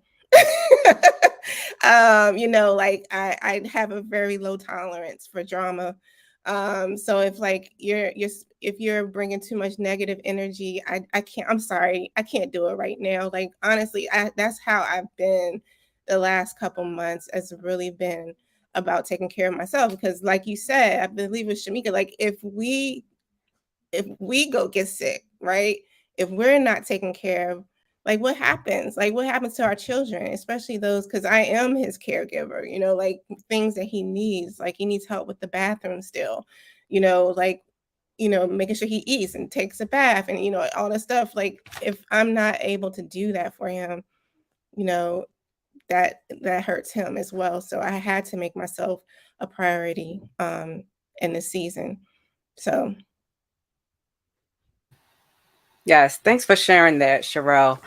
Like, I have a very low tolerance for drama. So if like if you're bringing too much negative energy, I can't. I'm sorry, I can't do it right now. Like, honestly, that's how I've been the last couple months. Has really been about taking care of myself, because, like you said, I believe with Shameka, like, if we go get sick, right? If we're not taken care of, like, what happens? Like, what happens to our children, especially those, because I am his caregiver, like, things that he needs, like, he needs help with the bathroom still, like, making sure he eats and takes a bath and, all this stuff. Like, if I'm not able to do that for him, that hurts him as well. So I had to make myself a priority in this season. So Yes, thanks for sharing that, Cherelle.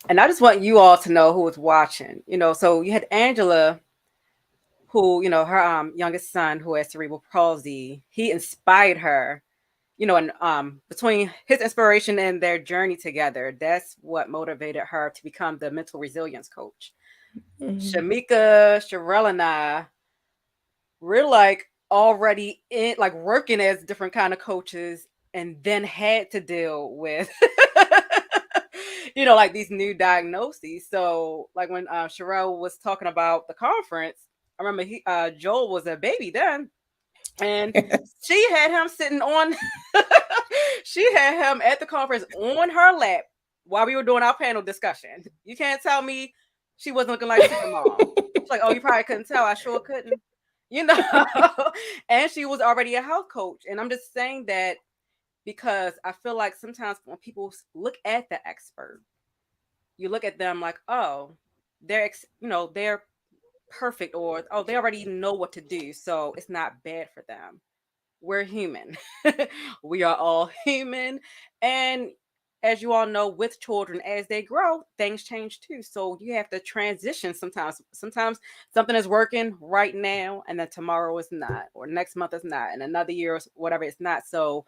And I just want you all to know who was watching. So you had Angela, who, her youngest son, who has cerebral palsy. He inspired her, and between his inspiration and their journey together, that's what motivated her to become the mental resilience coach. Shameka, Cherelle, and I, we're like already in, like, working as different kind of coaches, and then had to deal with like these new diagnoses. So like when Cherelle was talking about the conference, I remember Joel was a baby then, and she had him sitting on she had him at the conference on her lap while we were doing our panel discussion. You can't tell me she wasn't looking like super mom. She's like, oh, you probably couldn't tell. I sure couldn't. And she was already a health coach. And I'm just saying that because I feel like sometimes when people look at the expert, you look at them like, oh, they're they're perfect, or oh, they already know what to do, so it's not bad for them. We're human. We are all human. And as you all know, with children, as they grow, things change too. So you have to transition sometimes. Sometimes something is working right now, and then tomorrow is not, or next month is not, and another year or whatever it's not. So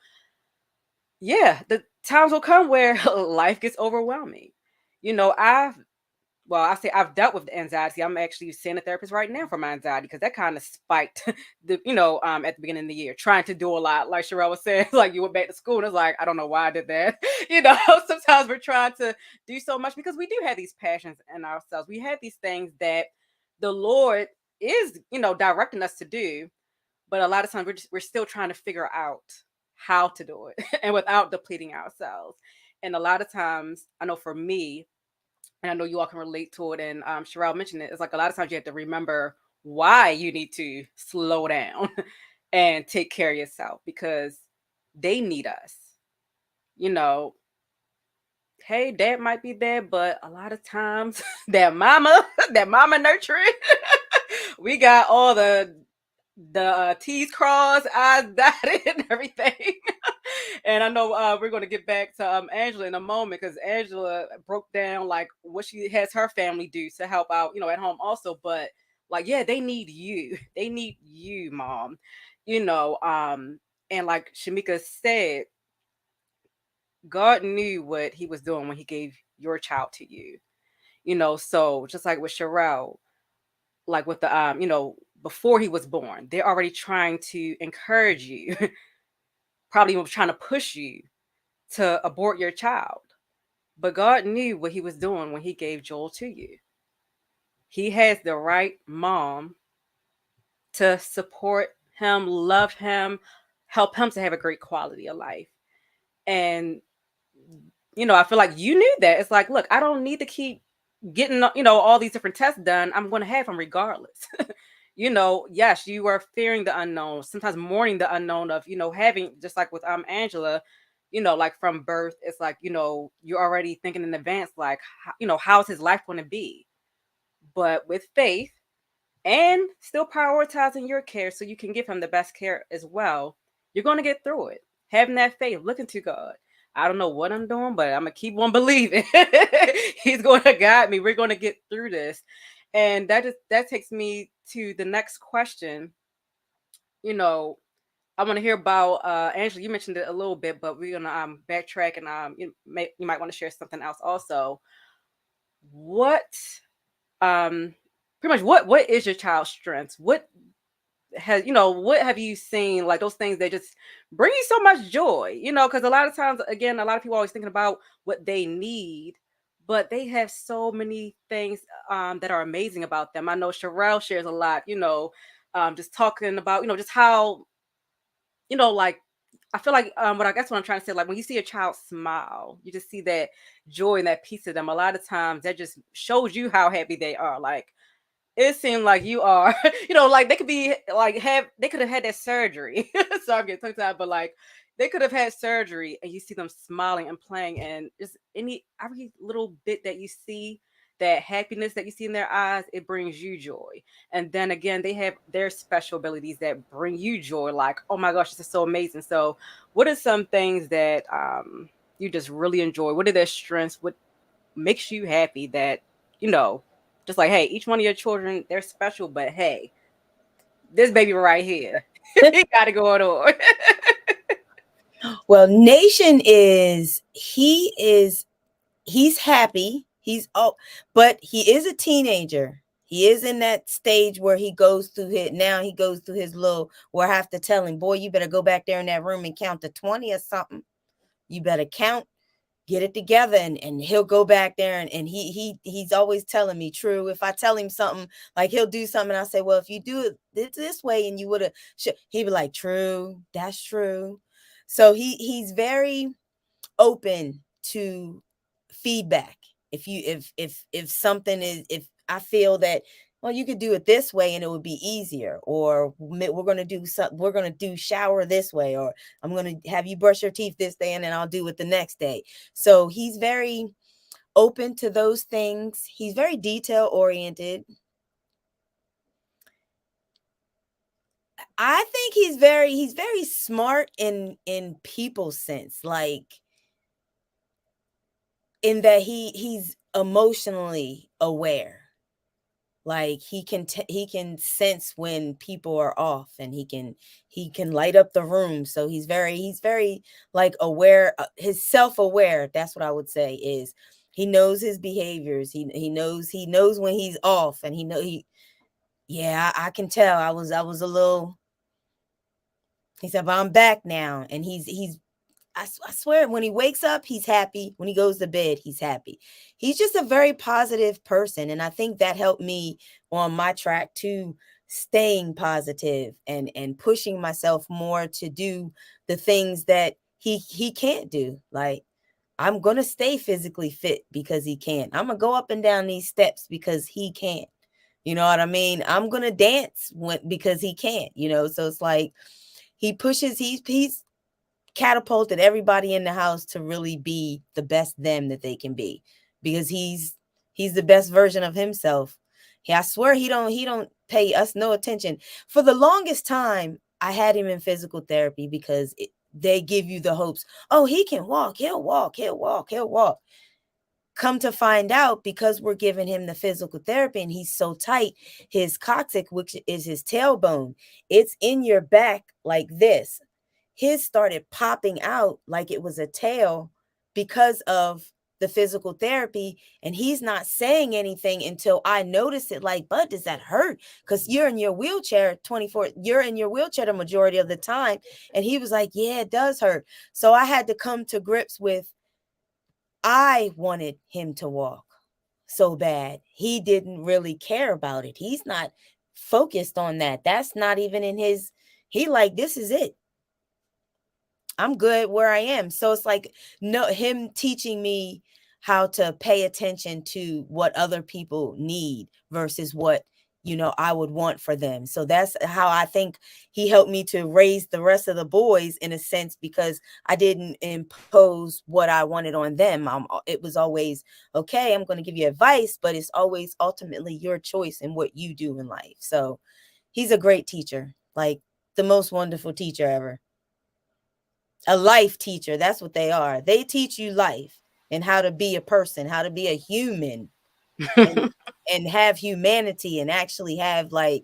yeah, the times will come where life gets overwhelming. I've well, I say I've dealt with the anxiety. I'm actually seeing a therapist right now for my anxiety because that kind of spiked at the beginning of the year, trying to do a lot. Like Cherelle was saying, like you went back to school and it's like, I don't know why I did that. Sometimes we're trying to do so much because we do have these passions in ourselves. We have these things that the Lord is, directing us to do, but a lot of times we're still trying to figure out how to do it and without depleting ourselves. And a lot of times, I know for me, and I know you all can relate to it. And Cherelle mentioned it. It's like a lot of times you have to remember why you need to slow down and take care of yourself because they need us. You know, hey, dad might be there, but a lot of times that mama nurturing, we got all the T's crossed, I's dotted, and everything. And I know we're going to get back to Angela in a moment because Angela broke down like what she has her family do to help out, at home also. But like, yeah, they need you. They need you, mom. You know, um, and like Shameka said, God knew what He was doing when He gave your child to you. So just like with Cherelle, like with the before he was born, they're already trying to encourage you, probably even trying to push you to abort your child. But God knew what he was doing when he gave Joel to you. He has the right mom to support him, love him, help him to have a great quality of life. And I feel like you knew that. It's like, look, I don't need to keep getting, all these different tests done. I'm going to have him regardless. Yes, you are fearing the unknown, sometimes mourning the unknown of, having, just like with Angela, like from birth, it's like, you're already thinking in advance, like, how's his life going to be? But with faith and still prioritizing your care so you can give him the best care as well, you're going to get through it. Having that faith, looking to God. I don't know what I'm doing, but I'm going to keep on believing. He's going to guide me. We're going to get through this. And that takes me to the next question. I want to hear about Angela. You mentioned it a little bit, but we're gonna backtrack and you might want to share something else also. What pretty much what is your child's strengths? What have you seen, like those things that just bring you so much joy? Because a lot of times, again, a lot of people are always thinking about what they need, but they have so many things that are amazing about them. I know Cherelle shares a lot, just talking about, just how, like, I feel like what I guess what I'm trying to say, like when you see a child smile, you just see that joy and that piece of them. A lot of times that just shows you how happy they are. Like it seemed like you are, like they could be like they could have had that surgery. So I'm getting tongue tied, but like they could have had surgery and you see them smiling and playing, and just every little bit that you see, that happiness that you see in their eyes, it brings you joy. And then again, they have their special abilities that bring you joy. Like, oh my gosh, this is so amazing. So what are some things that you just really enjoy? What are their strengths? What makes you happy that, you know, just like, hey, each one of your children, they're special, but hey, this baby right here, he got it going on. Well, Nation he's happy. But he is a teenager. He is in that stage where he goes through his little, where I have to tell him, boy, you better go back there in that room and count to 20 or something. You better count, get it together. And he'll go back there and he's always telling me, true. If I tell him something, like he'll do something, and I say, well, if you do it this way and you would have, he'd be like, true, that's true. So he's very open to feedback. If something is, if I feel that, well, you could do it this way and it would be easier, or we're going to do shower this way, or I'm going to have you brush your teeth this day and then I'll do it the next day. So he's very open to those things. He's very detail oriented. I think he's very smart in people's sense, like in that he's emotionally aware. Like he can sense when people are off, and he can light up the room. So he's very like aware, his self-aware, that's what I would say, is He knows his behaviors. He knows when he's off, and I can tell. I was a little. He said, "But I'm back now," and I swear, when he wakes up, he's happy. When he goes to bed, he's happy. He's just a very positive person. And I think that helped me on my track to staying positive and pushing myself more to do the things that he can't do. Like, I'm going to stay physically fit because he can't. I'm going to go up and down these steps because he can't. You know what I mean? I'm going to dance because he can't, So it's like he pushes, he's catapulted everybody in the house to really be the best them that they can be, because he's the best version of himself. I swear he don't pay us no attention. For the longest time, I had him in physical therapy because they give you the hopes. Oh, he can walk. He'll walk. He'll walk. He'll walk. Come to find out, because we're giving him the physical therapy and he's so tight, his coccyx, which is his tailbone, it's in your back like this. His started popping out like it was a tail because of the physical therapy. And he's not saying anything until I notice it. Like, bud, does that hurt? Because you're in your wheelchair the majority of the time. And he was like, yeah, it does hurt. So I had to come to grips with, I wanted him to walk so bad. He didn't really care about it. He's not focused on that. That's not even in his, this is it. I'm good where I am. So it's like, no, him teaching me how to pay attention to what other people need versus what, I would want for them. So that's how I think he helped me to raise the rest of the boys, in a sense, because I didn't impose what I wanted on them. It was always, okay, I'm going to give you advice, but it's always ultimately your choice and what you do in life. So he's a great teacher, like the most wonderful teacher ever. A life teacher. That's what they are. They teach you life and how to be a person, how to be a human, and have humanity, and actually have like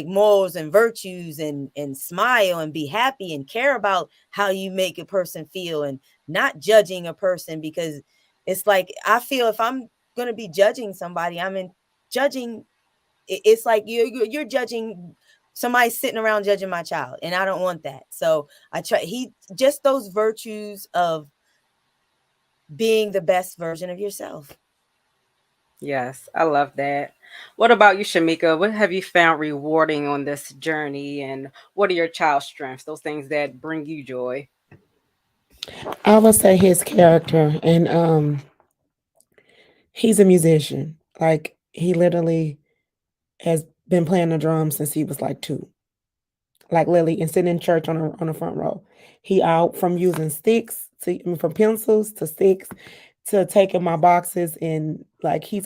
morals and virtues, and smile and be happy and care about how you make a person feel, and not judging a person, because it's like, I feel if I'm going to be judging somebody, judging. It's like you're judging. Somebody's sitting around judging my child, and I don't want that. So just those virtues of being the best version of yourself. Yes, I love that. What about you, Shameka? What have you found rewarding on this journey, and what are your child strengths? Those things that bring you joy. I would say his character, and he's a musician. Like, he literally has been playing the drums since he was like 2. Like, literally, and sitting in church on the front row. He out from using sticks from pencils to sticks to taking my boxes, and like, he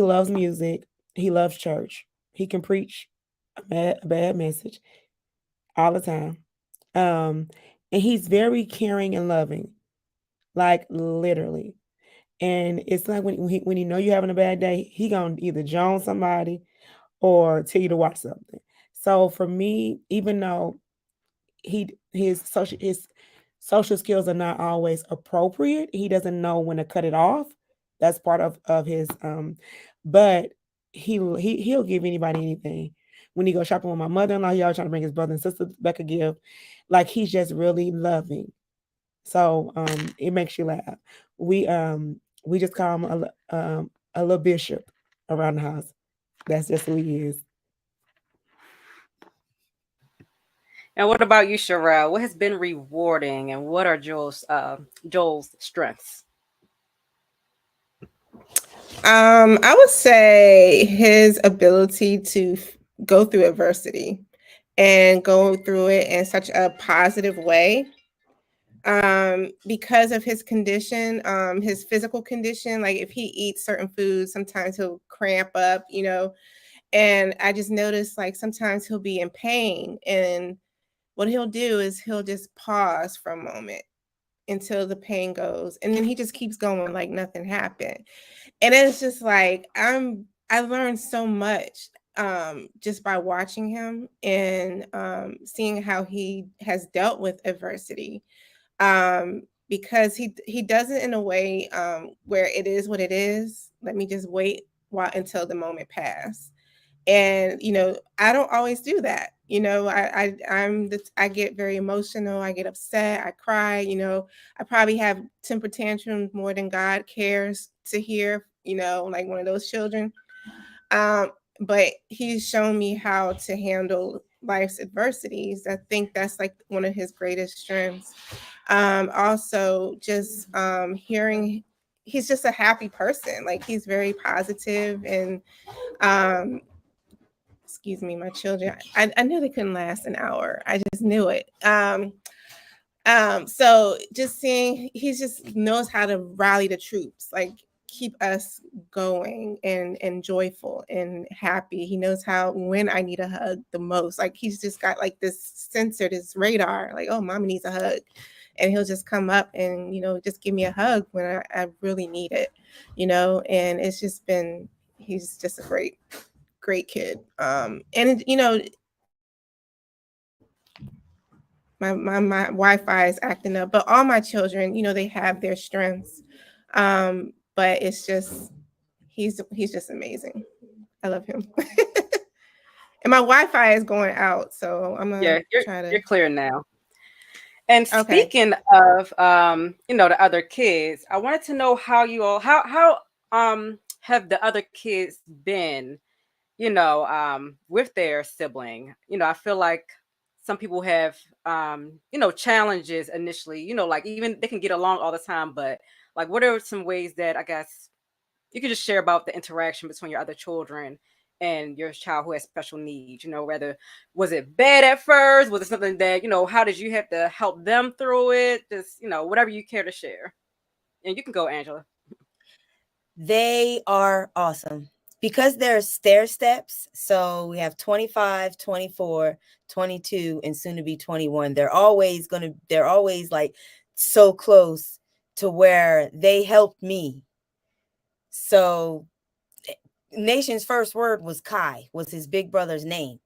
loves music. He loves church. He can preach a bad message all the time. Um, and he's very caring and loving, like, literally. And it's like, when you know you're having a bad day, he gonna either join somebody or tell you to watch something. So for me, even though his social skills are not always appropriate, he doesn't know when to cut it off. That's part of his but he'll give anybody anything. When he goes shopping with my mother-in-law, he always trying to bring his brother and sister back a gift. Like, he's just really loving. So it makes you laugh. We just call him a little bishop around the house. That's just who he is. And what about you, Cherelle? What has been rewarding, and what are Joel's strengths? I would say his ability to go through adversity and go through it in such a positive way. Because of his condition, his physical condition, like if he eats certain foods, sometimes he'll cramp up, and I just noticed, like, sometimes he'll be in pain, and what he'll do is he'll just pause for a moment until the pain goes, and then he just keeps going like nothing happened. And it's just like, I learned so much just by watching him, and seeing how he has dealt with adversity, because he does it in a way where it is what it is. Let me just wait while until the moment pass. And I don't always do that. I get very emotional. I get upset. I cry. I probably have temper tantrums more than God cares to hear. Like one of those children. But he's shown me how to handle life's adversities. I think that's like one of his greatest strengths. Also, just hearing, he's just a happy person. Like he's very positive and excuse me, my children. I knew they couldn't last an hour. I just knew it. So just seeing, he just knows how to rally the troops, like keep us going and joyful and happy. He knows how, when I need a hug the most. Like he's just got like this sensor, this radar, like, oh, mommy needs a hug. And he'll just come up and, just give me a hug when I really need it, and it's just been, he's just a great kid. And my Wi-Fi is acting up, but all my children, they have their strengths. But it's just, he's just amazing. I love him. And my Wi-Fi is going out, so I'm gonna try to. You're clear now. And Okay. speaking of the other kids, I wanted to know how you all how have the other kids been, with their sibling. I feel like some people have challenges initially, like even they can get along all the time, but like what are some ways that I guess you could just share about the interaction between your other children and your child who has special needs? Whether was it bad at first, was it something that how did you have to help them through it? Just whatever you care to share. And you can go, Angela. They are awesome because they're stair steps. So we have 25, 24, 22, and soon to be 21. They're always like so close to where they helped me. So Nation's first word was Kai, was his big brother's name.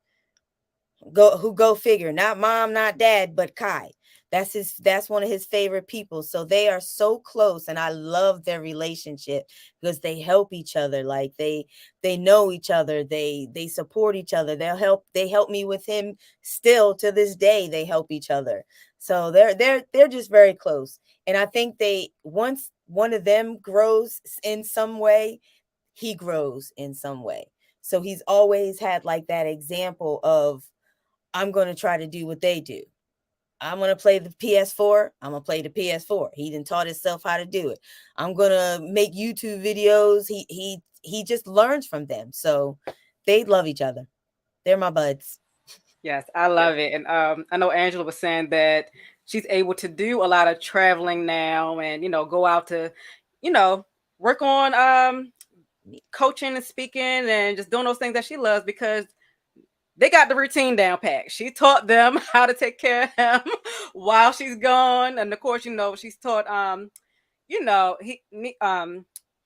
Go figure, not mom, not dad, but Kai. That's one of his favorite people. So they are so close, and I love their relationship because they help each other. Like they know each other. They support each other. They help me with him still to this day. They help each other. So they're just very close. And I think once one of them grows in some way, he grows in some way. So he's always had like that example of, I'm going to try to do what they do. I'm going to play the PS4. I'm going to play the PS4. He done taught himself how to do it. I'm going to make YouTube videos. He just learns from them. So they love each other. They're my buds. Yes, I love it. And I know Angela was saying that she's able to do a lot of traveling now and, go out to, work on coaching and speaking and just doing those things that she loves because they got the routine down pat. She taught them how to take care of him while she's gone. And of course, she's taught Nation.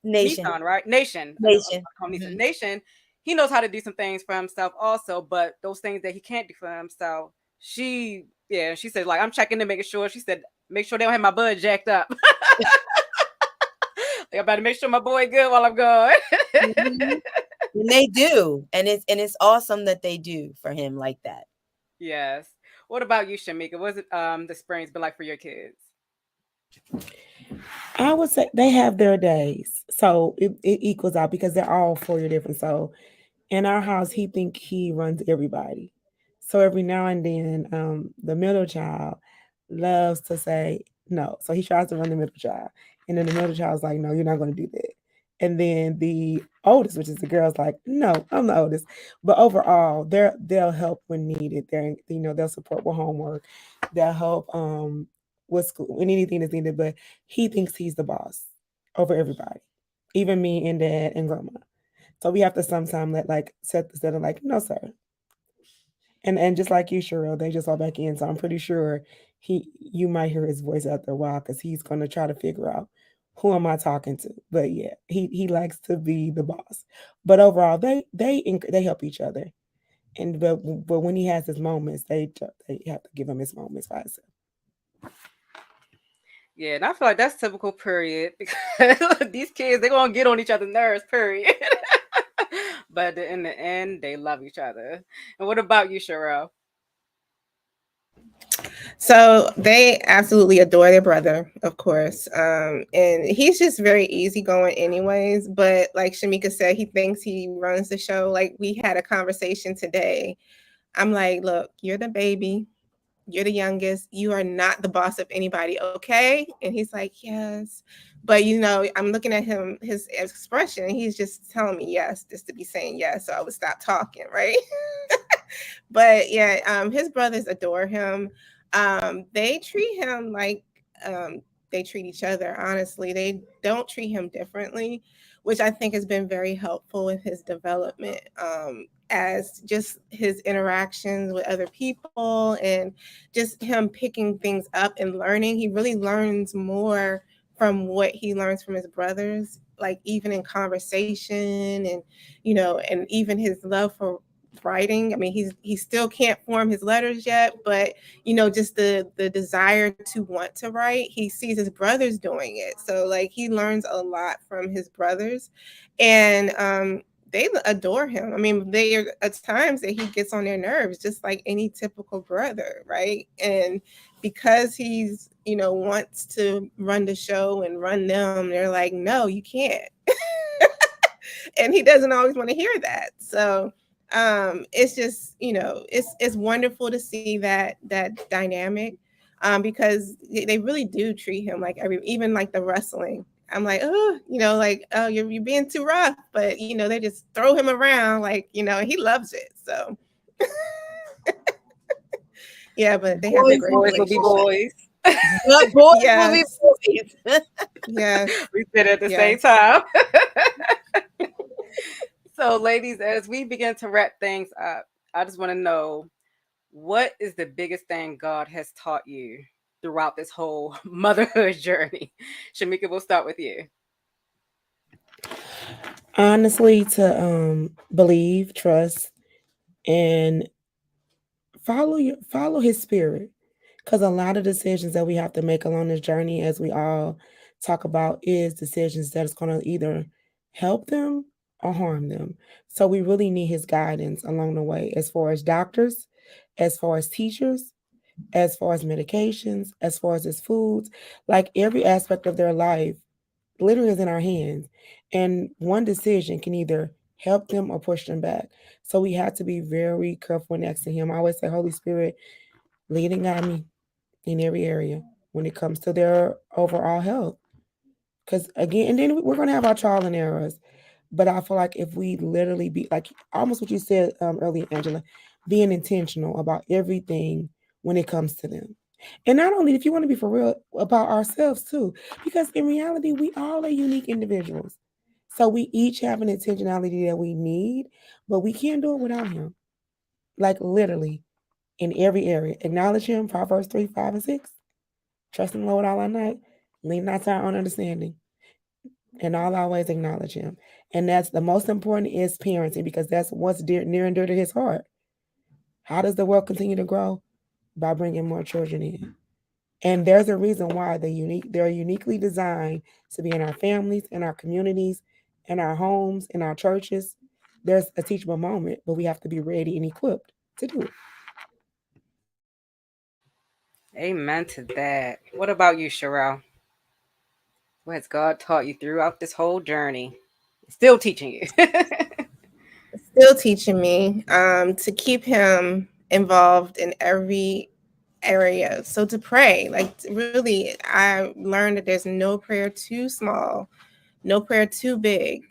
Nissan, right? Nation. Nation. Mm-hmm. Nation. He knows how to do some things for himself also, but those things that he can't do for himself, she said, like, I'm checking to making sure. She said, make sure they don't have my bud jacked up. Like, I better make sure my boy good while I'm gone. Mm-hmm. And they do. And it's awesome that they do for him like that. Yes. What about you, Shameka? What's it the experience been like for your kids? I would say they have their days. So it equals out because they're all 4 years different. So in our house, he think he runs everybody. So every now and then, the middle child loves to say no. So he tries to run the middle child. And then the middle child's like, no, you're not going to do that. And then the oldest, which is the girl's like, no, I'm the oldest. But overall, they'll help when needed. They'll support with homework. They'll help with school when anything is needed. But he thinks he's the boss over everybody, even me and dad and grandma. So we have to sometimes set the set of like, no, sir. And just like you, Cherelle, they just all back in. So I'm pretty sure you might hear his voice after a while because he's going to try to figure out who am I talking to. But yeah, he likes to be the boss. But overall, they help each other. And but when he has his moments, they have to give him his moments by himself. Yeah, and I feel like that's typical, period, because these kids, they're gonna get on each other's nerves, period. But in the end, they love each other. And what about you, Cherelle? So they absolutely adore their brother, of course. And he's just very easygoing anyways. But like Shameka said, he thinks he runs the show. Like we had a conversation today. I'm like, look, you're the baby. You're the youngest. You are not the boss of anybody, okay? And he's like, yes. But I'm looking at him, his expression, and he's just telling me yes, just to be saying yes. So I would stop talking, right? But yeah, his brothers adore him. They treat him like they treat each other. Honestly, they don't treat him differently, which I think has been very helpful in his development. As just his interactions with other people and just him picking things up and learning, he really learns more from what he learns from his brothers, like even in conversation and and even his love for writing. I mean, he still can't form his letters yet, but just the desire to want to write, he sees his brothers doing it. So like he learns a lot from his brothers, and they adore him. I mean, they are at times that he gets on their nerves, just like any typical brother, right? And because he's wants to run the show and run them, they're like, no, you can't. And he doesn't always want to hear that. So it's just it's wonderful to see that dynamic, because they really do treat him like even like the wrestling. I'm like, oh, like, oh, you're being too rough, but they just throw him around like, he loves it. So yeah, but they have a Boys great will Boys be will be relationship. boys. boys. Boys will be Yes, boys. yes, We said it at the same yes. time. So, ladies, as we begin to wrap things up, I just want to know, what is the biggest thing God has taught you throughout this whole motherhood journey? Shamika, we'll start with you. Honestly, to believe, trust, and follow his spirit, because a lot of decisions that we have to make along this journey, as we all talk about, is decisions that is going to either help them or harm them. So we really need his guidance along the way, as far as doctors, as far as teachers, as far as medications, as far as his foods, like every aspect of their life literally is in our hands. And one decision can either help them or push them back. So we have to be very careful next to him. I always say, Holy Spirit, lead and guide me in every area when it comes to their overall health. Because again, and then we're going to have our trial and errors. But I feel like if we literally be like almost what you said earlier, Angela, being intentional about everything when it comes to them. And not only, if you want to be for real, about ourselves too, because in reality, we all are unique individuals. So we each have an intentionality that we need, but we can't do it without him. Like literally in every area. Acknowledge him, Proverbs 3, 5, and 6. Trust in the Lord all our night. Lean not to our own understanding. And all always acknowledge him. And that's the most important, is parenting, because that's what's near and dear to his heart. How does the world continue to grow? By bringing more children in. And there's a reason why they're uniquely designed to be in our families, in our communities, in our homes, in our churches. There's a teachable moment, but we have to be ready and equipped to do it. Amen to that. What about you, Sherelle? What has God taught you throughout this whole journey? Still teaching you. Still teaching me to keep him involved in every area. So to pray, like really, I learned that there's no prayer too small, no prayer too big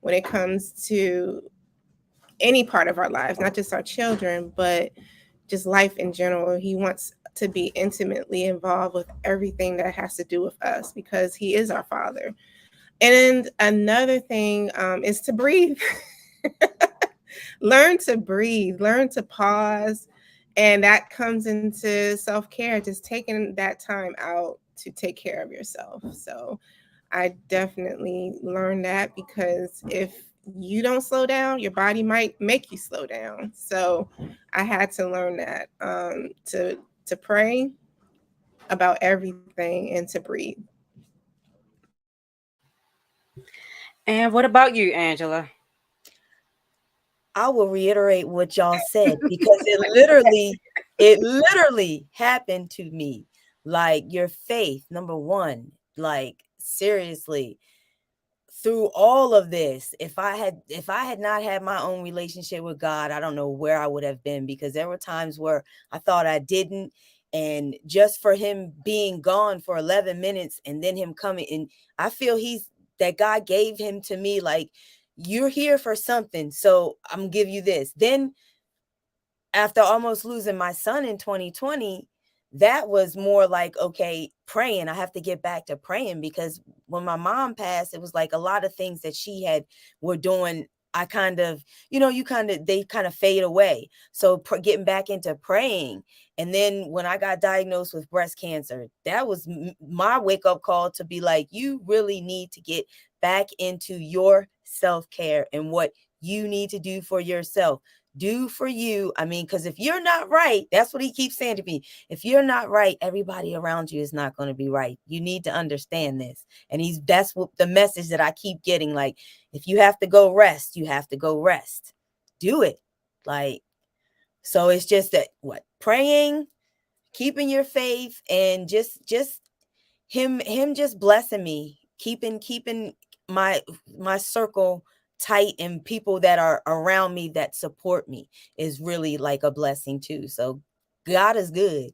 when it comes to any part of our lives, not just our children, but just life in general. He wants to be intimately involved with everything that has to do with us because he is our father. And another thing is to breathe. Learn to breathe, learn to pause. And that comes into self care, just taking that time out to take care of yourself. So I definitely learned that, because if you don't slow down, your body might make you slow down. So I had to learn that to pray, about everything and to breathe. And what about you, Angela? I will reiterate what y'all said because it literally happened to me. Like your faith, number one, like seriously, through all of this, if I had not had my own relationship with God, I don't know where I would have been, because there were times where I thought I didn't. And just for him being gone for 11 minutes and then him coming, and I feel that God gave him to me, like, you're here for something, so I'm gonna give you this. Then after almost losing my son in 2020, that was more like, okay, praying. I have to get back to praying, because when my mom passed, it was like a lot of things that she had were doing. I kind of, they kind of fade away. So getting back into praying. And then when I got diagnosed with breast cancer, that was my wake up call to be like, you really need to get back into your self-care and what you need to do for yourself. Do for you. I mean, because if you're not right, that's what he keeps saying to me. If you're not right, everybody around you is not going to be right. You need to understand this. And that's what the message that I keep getting. Like, if you have to go rest, you have to go rest. Do it. Like, so it's just that praying, keeping your faith, and just him just blessing me, keeping my circle tight, and people that are around me that support me is really like a blessing too. So God is good,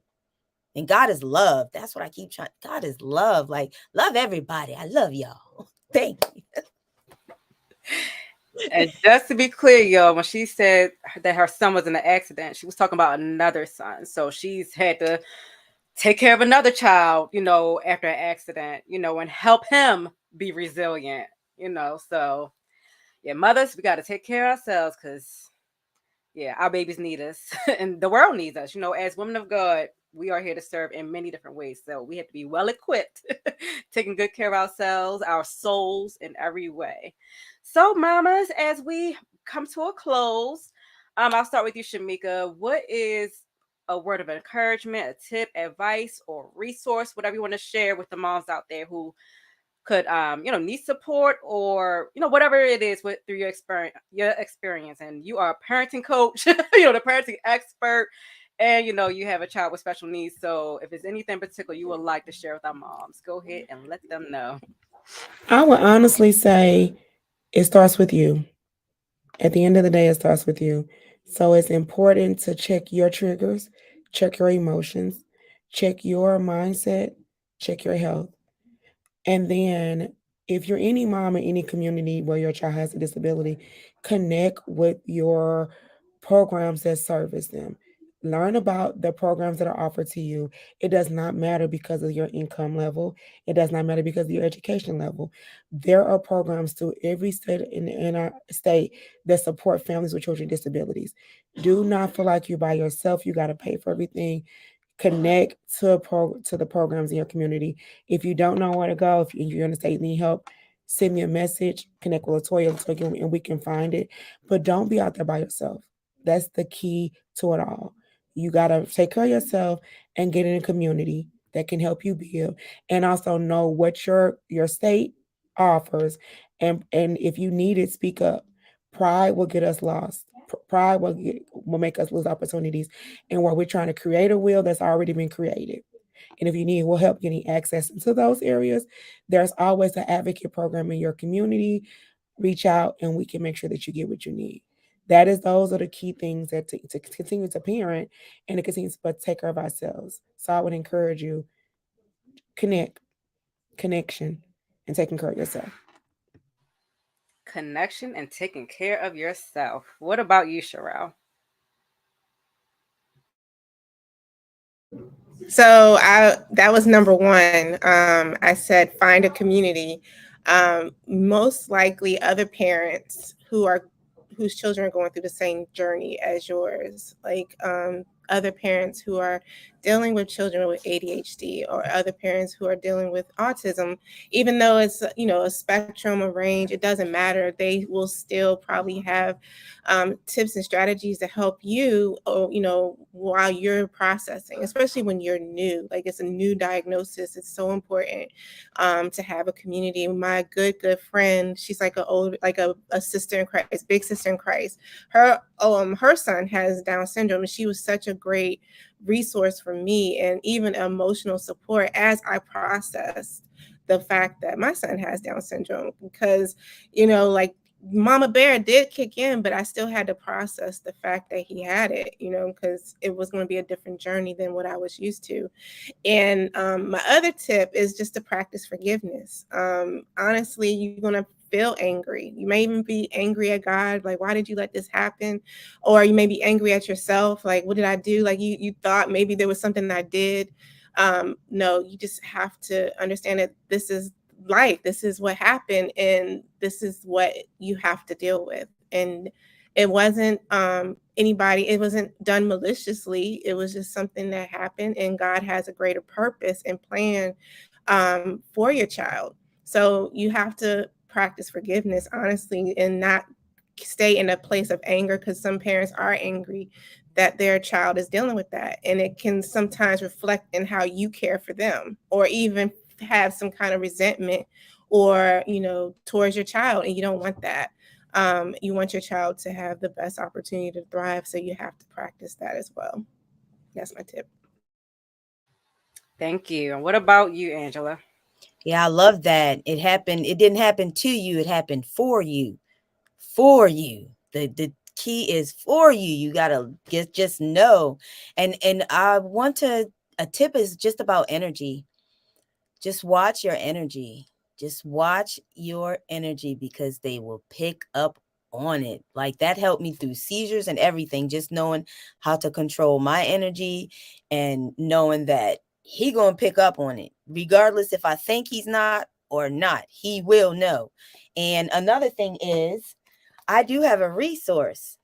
and God is love. That's what I keep trying. God is love. Like, love everybody. I love y'all. Thank you. And just to be clear, y'all, when she said that her son was in an accident, she was talking about another son. So she's had to take care of another child, after an accident, and help him be resilient, So, yeah, mothers, we got to take care of ourselves, because, yeah, our babies need us and the world needs us. As women of God, we are here to serve in many different ways. So we have to be well equipped, taking good care of ourselves, our souls in every way. So, mamas, as we come to a close, I'll start with you, Shameka. What is a word of encouragement, a tip, advice, or resource, whatever you want to share with the moms out there who could need support, or whatever it is through your experience, and you are a parenting coach, the parenting expert, and you have a child with special needs. So if there's anything in particular you would like to share with our moms, go ahead and let them know. I would honestly say it starts with you. At the end of the day, it starts with you. So it's important to check your triggers, check your emotions, check your mindset, check your health. And then, if you're any mom in any community where your child has a disability, connect with your programs that service them. Learn about the programs that are offered to you. It does not matter because of your income level. It does not matter because of your education level. There are programs through every state in our state that support families with children with disabilities. Do not feel like you're by yourself. You got to pay for everything. Connect to the programs in your community. If you don't know where to go, if you're in the state and need help, send me a message. Connect with LaToya, and we can find it. But don't be out there by yourself. That's the key to it all. You gotta take care of yourself and get in a community that can help you build, and also know what your state offers. And if you need it, speak up. Pride will get us lost. Pride will make us lose opportunities, and where we're trying to create a wheel that's already been created. And if you need, we'll help getting access into those areas. There's always an advocate program in your community. Reach out, and we can make sure that you get what you need. Those are the key things that to continue to parent and to continue to take care of ourselves. So I would encourage you, connect, connection, and taking care of yourself. Connection and taking care of yourself. What about you, Cherelle? So that was number one. I said find a community. Most likely other parents whose children are going through the same journey as yours, like other parents who are dealing with children with ADHD or other parents who are dealing with autism, even though it's, you know, a spectrum, a range, it doesn't matter. They will still probably have tips and strategies to help you, you know, while you're processing, especially when you're new. Like, it's a new diagnosis. It's so important to have a community. My good friend, she's like a sister in Christ, big sister in Christ. Her son has Down syndrome, and she was such a great resource for me and even emotional support as I processed the fact that my son has Down syndrome, because, you know, like, Mama Bear did kick in, but I still had to process the fact that he had it, you know, because it was going to be a different journey than what I was used to. And my other tip is just to practice forgiveness. Honestly, you're going to feel angry. You may even be angry at God, like, why did you let this happen? Or you may be angry at yourself, like, what did I do? Like, you thought maybe there was something that I did. No, you just have to understand that this is life. This is what happened, and this is what you have to deal with. And it wasn't anybody, it wasn't done maliciously. It was just something that happened, and God has a greater purpose and plan for your child. So you have to practice forgiveness, honestly, and not stay in a place of anger, because some parents are angry that their child is dealing with that. And it can sometimes reflect in how you care for them, or even have some kind of resentment, or, you know, towards your child. And you don't want that. You want your child to have the best opportunity to thrive. So you have to practice that as well. That's my tip. Thank you. And what about you, Angela? Yeah, I love that. It happened. It didn't happen to you. It happened for you. For you. The key is for you. You gotta just know. And I want to. A tip is just about energy. Just watch your energy. Just watch your energy, because they will pick up on it. Like, that helped me through seizures and everything. Just knowing how to control my energy, and knowing that he gonna pick up on it, regardless if I think he's not or not. He will know. And another thing is, I do have a resource.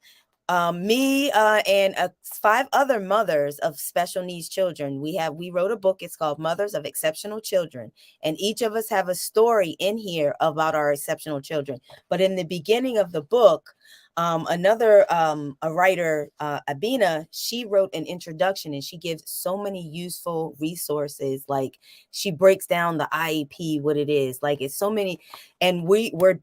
Me and 5 other mothers of special needs children. We wrote a book. It's called Mothers of Exceptional Children, and each of us have a story in here about our exceptional children. But in the beginning of the book, another a writer, Abina, she wrote an introduction, and she gives so many useful resources. Like, she breaks down the IEP, what it is. Like, it's so many, and we're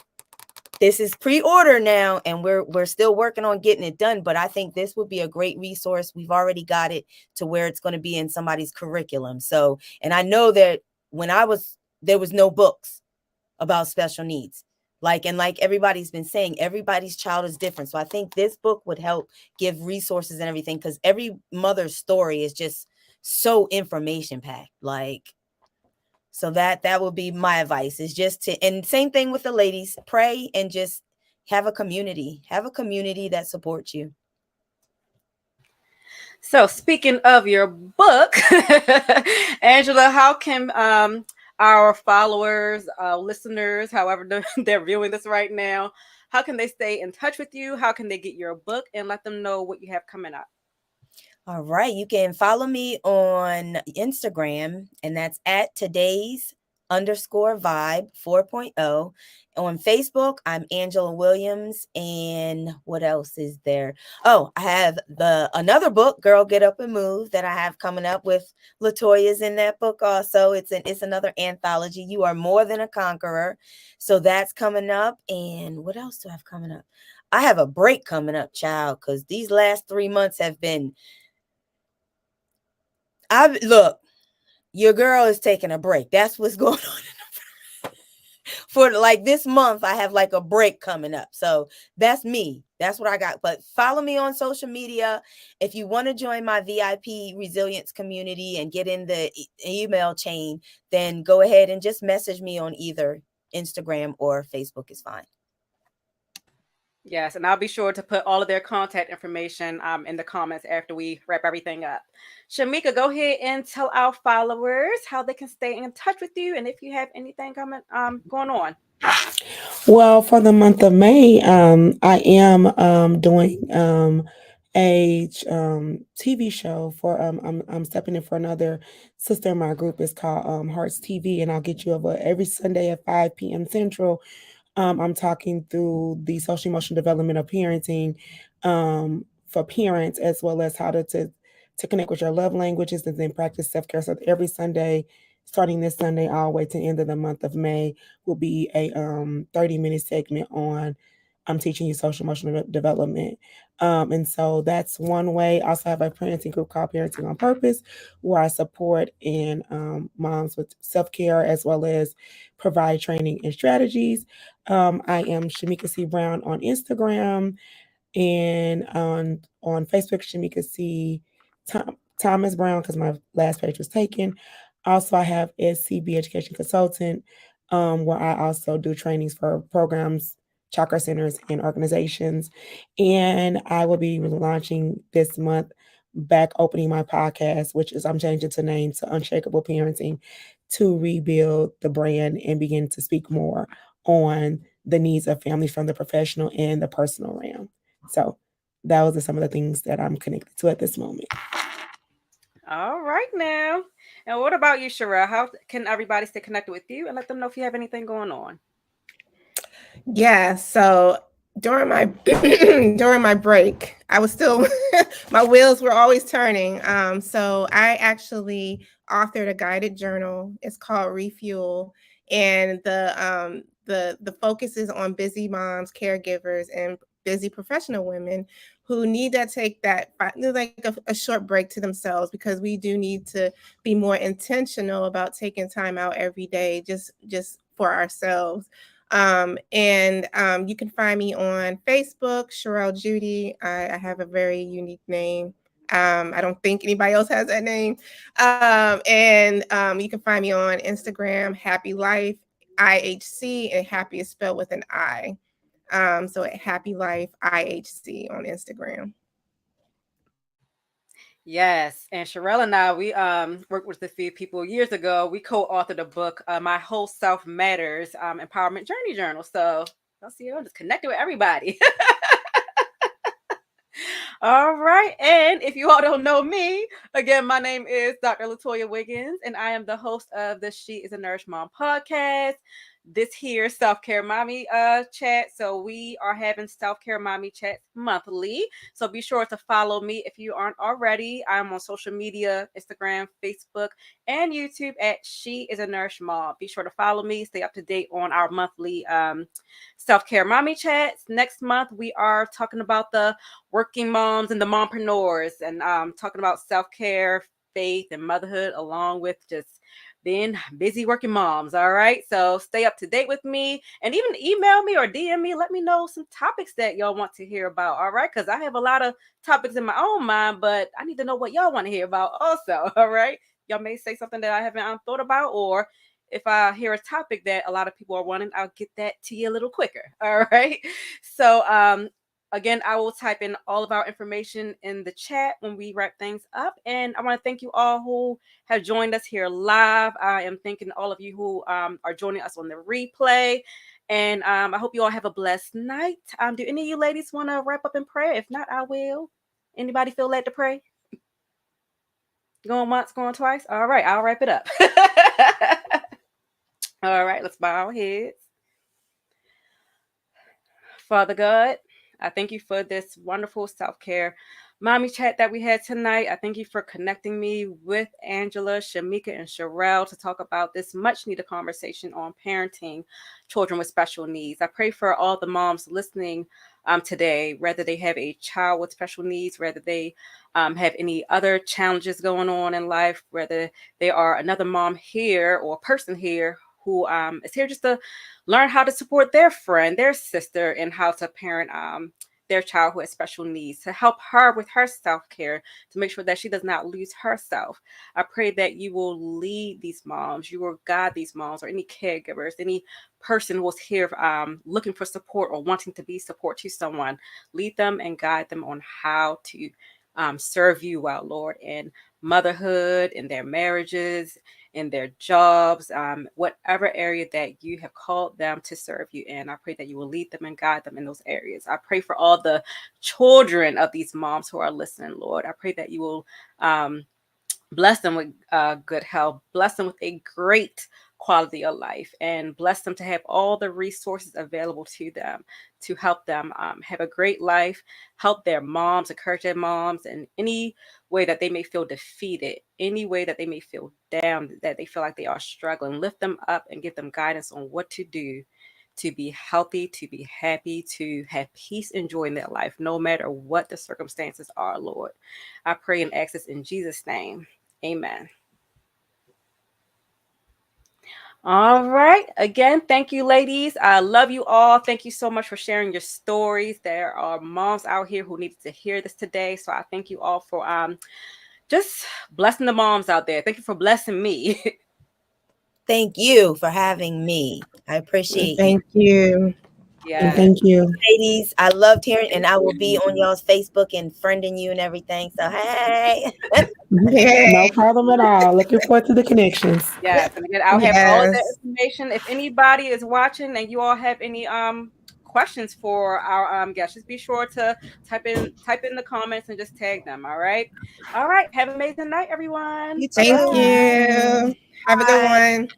this is pre-order now, and we're still working on getting it done. But I think this would be a great resource. We've already got it to where it's going to be in somebody's curriculum. So, and I know that there was no books about special needs. Like everybody's been saying, everybody's child is different. So I think this book would help give resources and everything, because every mother's story is just so information packed. Like, so that would be my advice, is just to, and same thing with the ladies, pray and just have a community that supports you. So, speaking of your book, Angela, how can our followers, listeners, however they're viewing this right now, how can they stay in touch with you? How can they get your book, and let them know what you have coming up? All right. You can follow me on Instagram, and that's at today's_vibe 4.0. On Facebook, I'm Angela Williams. And what else is there? Oh, I have another book, Girl Get Up and Move, that I have coming up with LaToya's in that book also. It's another anthology. You Are More Than a Conqueror. So that's coming up. And what else do I have coming up? I have a break coming up, child, because these last 3 months have been, look, your girl is taking a break. That's what's going on. For like this month, I have like a break coming up. So that's me. That's what I got. But follow me on social media. If you want to join my VIP resilience community and get in the email chain, then go ahead and just message me on either Instagram or Facebook is fine. Yes, and I'll be sure to put all of their contact information in the comments after we wrap everything up. Shameka, go ahead and tell our followers how they can stay in touch with you, and if you have anything coming going on. Well, for the month of May, I am doing a TV show for I'm stepping in for another sister in my group. It's called Hearts TV, and I'll get you over every Sunday at 5 p.m. Central. I'm talking through the social emotional development of parenting for parents, as well as how to connect with your love languages and then practice self care. So every Sunday, starting this Sunday all the way to the end of the month of May, will be a 30-minute segment on I'm teaching you social emotional development. And so that's one way. I also have a parenting group called Parenting on Purpose, where I support and moms with self care as well as provide training and strategies. I am Shameka C Brown on Instagram, and on Facebook, Shameka C Thomas Brown, because my last page was taken. Also, I have SCB Education Consultant, where I also do trainings for programs, chakra centers, and organizations. And I will be launching this month back opening my podcast, which is I'm changing the name to Unshakable Parenting, to rebuild the brand and begin to speak more on the needs of families from the professional and the personal realm. So those are some of the things that I'm connected to at this moment. All right now. And what about you, Cherelle? How can everybody stay connected with you and let them know if you have anything going on? Yeah, so during my during my break, I was still my wheels were always turning. So I actually authored a guided journal. It's called Refuel, and the focus is on busy moms, caregivers, and busy professional women who need to take that like a short break to themselves, because we do need to be more intentional about taking time out every day just for ourselves. You can find me on Facebook, Cherelle Jeudy. I have a very unique name. I don't think anybody else has that name. You can find me on Instagram, Happy Life IHC, and happy is spelled with an I. So at Happy Life IHC on Instagram. Yes, and Cherelle and I, we worked with a few people years ago. We co-authored a book, My Whole Self Matters, Empowerment Journey Journal. So I'll see you. I'm just connected with everybody. All right. And if you all don't know me, again, my name is Dr. LaToya Wiggins, and I am the host of the She is a Nourished Mom podcast. This here self-care mommy chat. So we are having self-care mommy chats monthly. So be sure to follow me if you aren't already. I'm on social media, Instagram, Facebook, and YouTube at She is a Nourished Mom. Be sure to follow me, stay up to date on our monthly self-care mommy chats. Next month, we are talking about the working moms and the mompreneurs, and talking about self-care, faith, and motherhood, along with just being busy working moms. All right. So stay up to date with me, and even email me or DM me. Let me know some topics that y'all want to hear about. All right. Because I have a lot of topics in my own mind, but I need to know what y'all want to hear about also. All right. Y'all may say something that I haven't thought about, or if I hear a topic that a lot of people are wanting, I'll get that to you a little quicker. All right. So, again, I will type in all of our information in the chat when we wrap things up. And I want to thank you all who have joined us here live. I am thanking all of you who are joining us on the replay. And I hope you all have a blessed night. Do any of you ladies want to wrap up in prayer? If not, I will. Anybody feel led to pray? Going once, going twice? All right, I'll wrap it up. All right, let's bow our heads. Father God, I thank you for this wonderful self-care mommy chat that we had tonight. I thank you for connecting me with Angela, Shameka, and Cherelle to talk about this much needed conversation on parenting children with special needs. I pray for all the moms listening today, whether they have a child with special needs, whether they have any other challenges going on in life, whether they are another mom here or person here who is here just to learn how to support their friend, their sister, and how to parent their child who has special needs, to help her with her self-care, to make sure that she does not lose herself. I pray that you will lead these moms, you will guide these moms, or any caregivers, any person who is here looking for support or wanting to be support to someone. Lead them and guide them on how to serve you well, Lord, in motherhood, in their marriages, in their jobs, whatever area that you have called them to serve you in. I pray that you will lead them and guide them in those areas. I pray for all the children of these moms who are listening, Lord. I pray that you will bless them with good health, bless them with a great quality of life, and bless them to have all the resources available to them to help them have a great life, help their moms, encourage their moms in any way that they may feel defeated, any way that they may feel down, that they feel like they are struggling. Lift them up and give them guidance on what to do to be healthy, to be happy, to have peace and joy in their life, no matter what the circumstances are, Lord. I pray and ask this in Jesus' name. Amen. All right. Again, thank you, ladies. I love you all. Thank you so much for sharing your stories. There are moms out here who needed to hear this today. So I thank you all for just blessing the moms out there. Thank you for blessing me. Thank you for having me. I appreciate you. Thank you. And Yeah. thank you. Ladies, I loved hearing, and I will be on y'all's Facebook and friending you and everything. So hey. No problem at all. Looking forward to the connections. Yes. And again, I'll have all of that Yes. information. If anybody is watching and you all have any questions for our guests, just be sure to type in the comments and just tag them. All right. All right. Have an amazing night, everyone. You Bye Thank too. bye. you. Have a good Bye. one.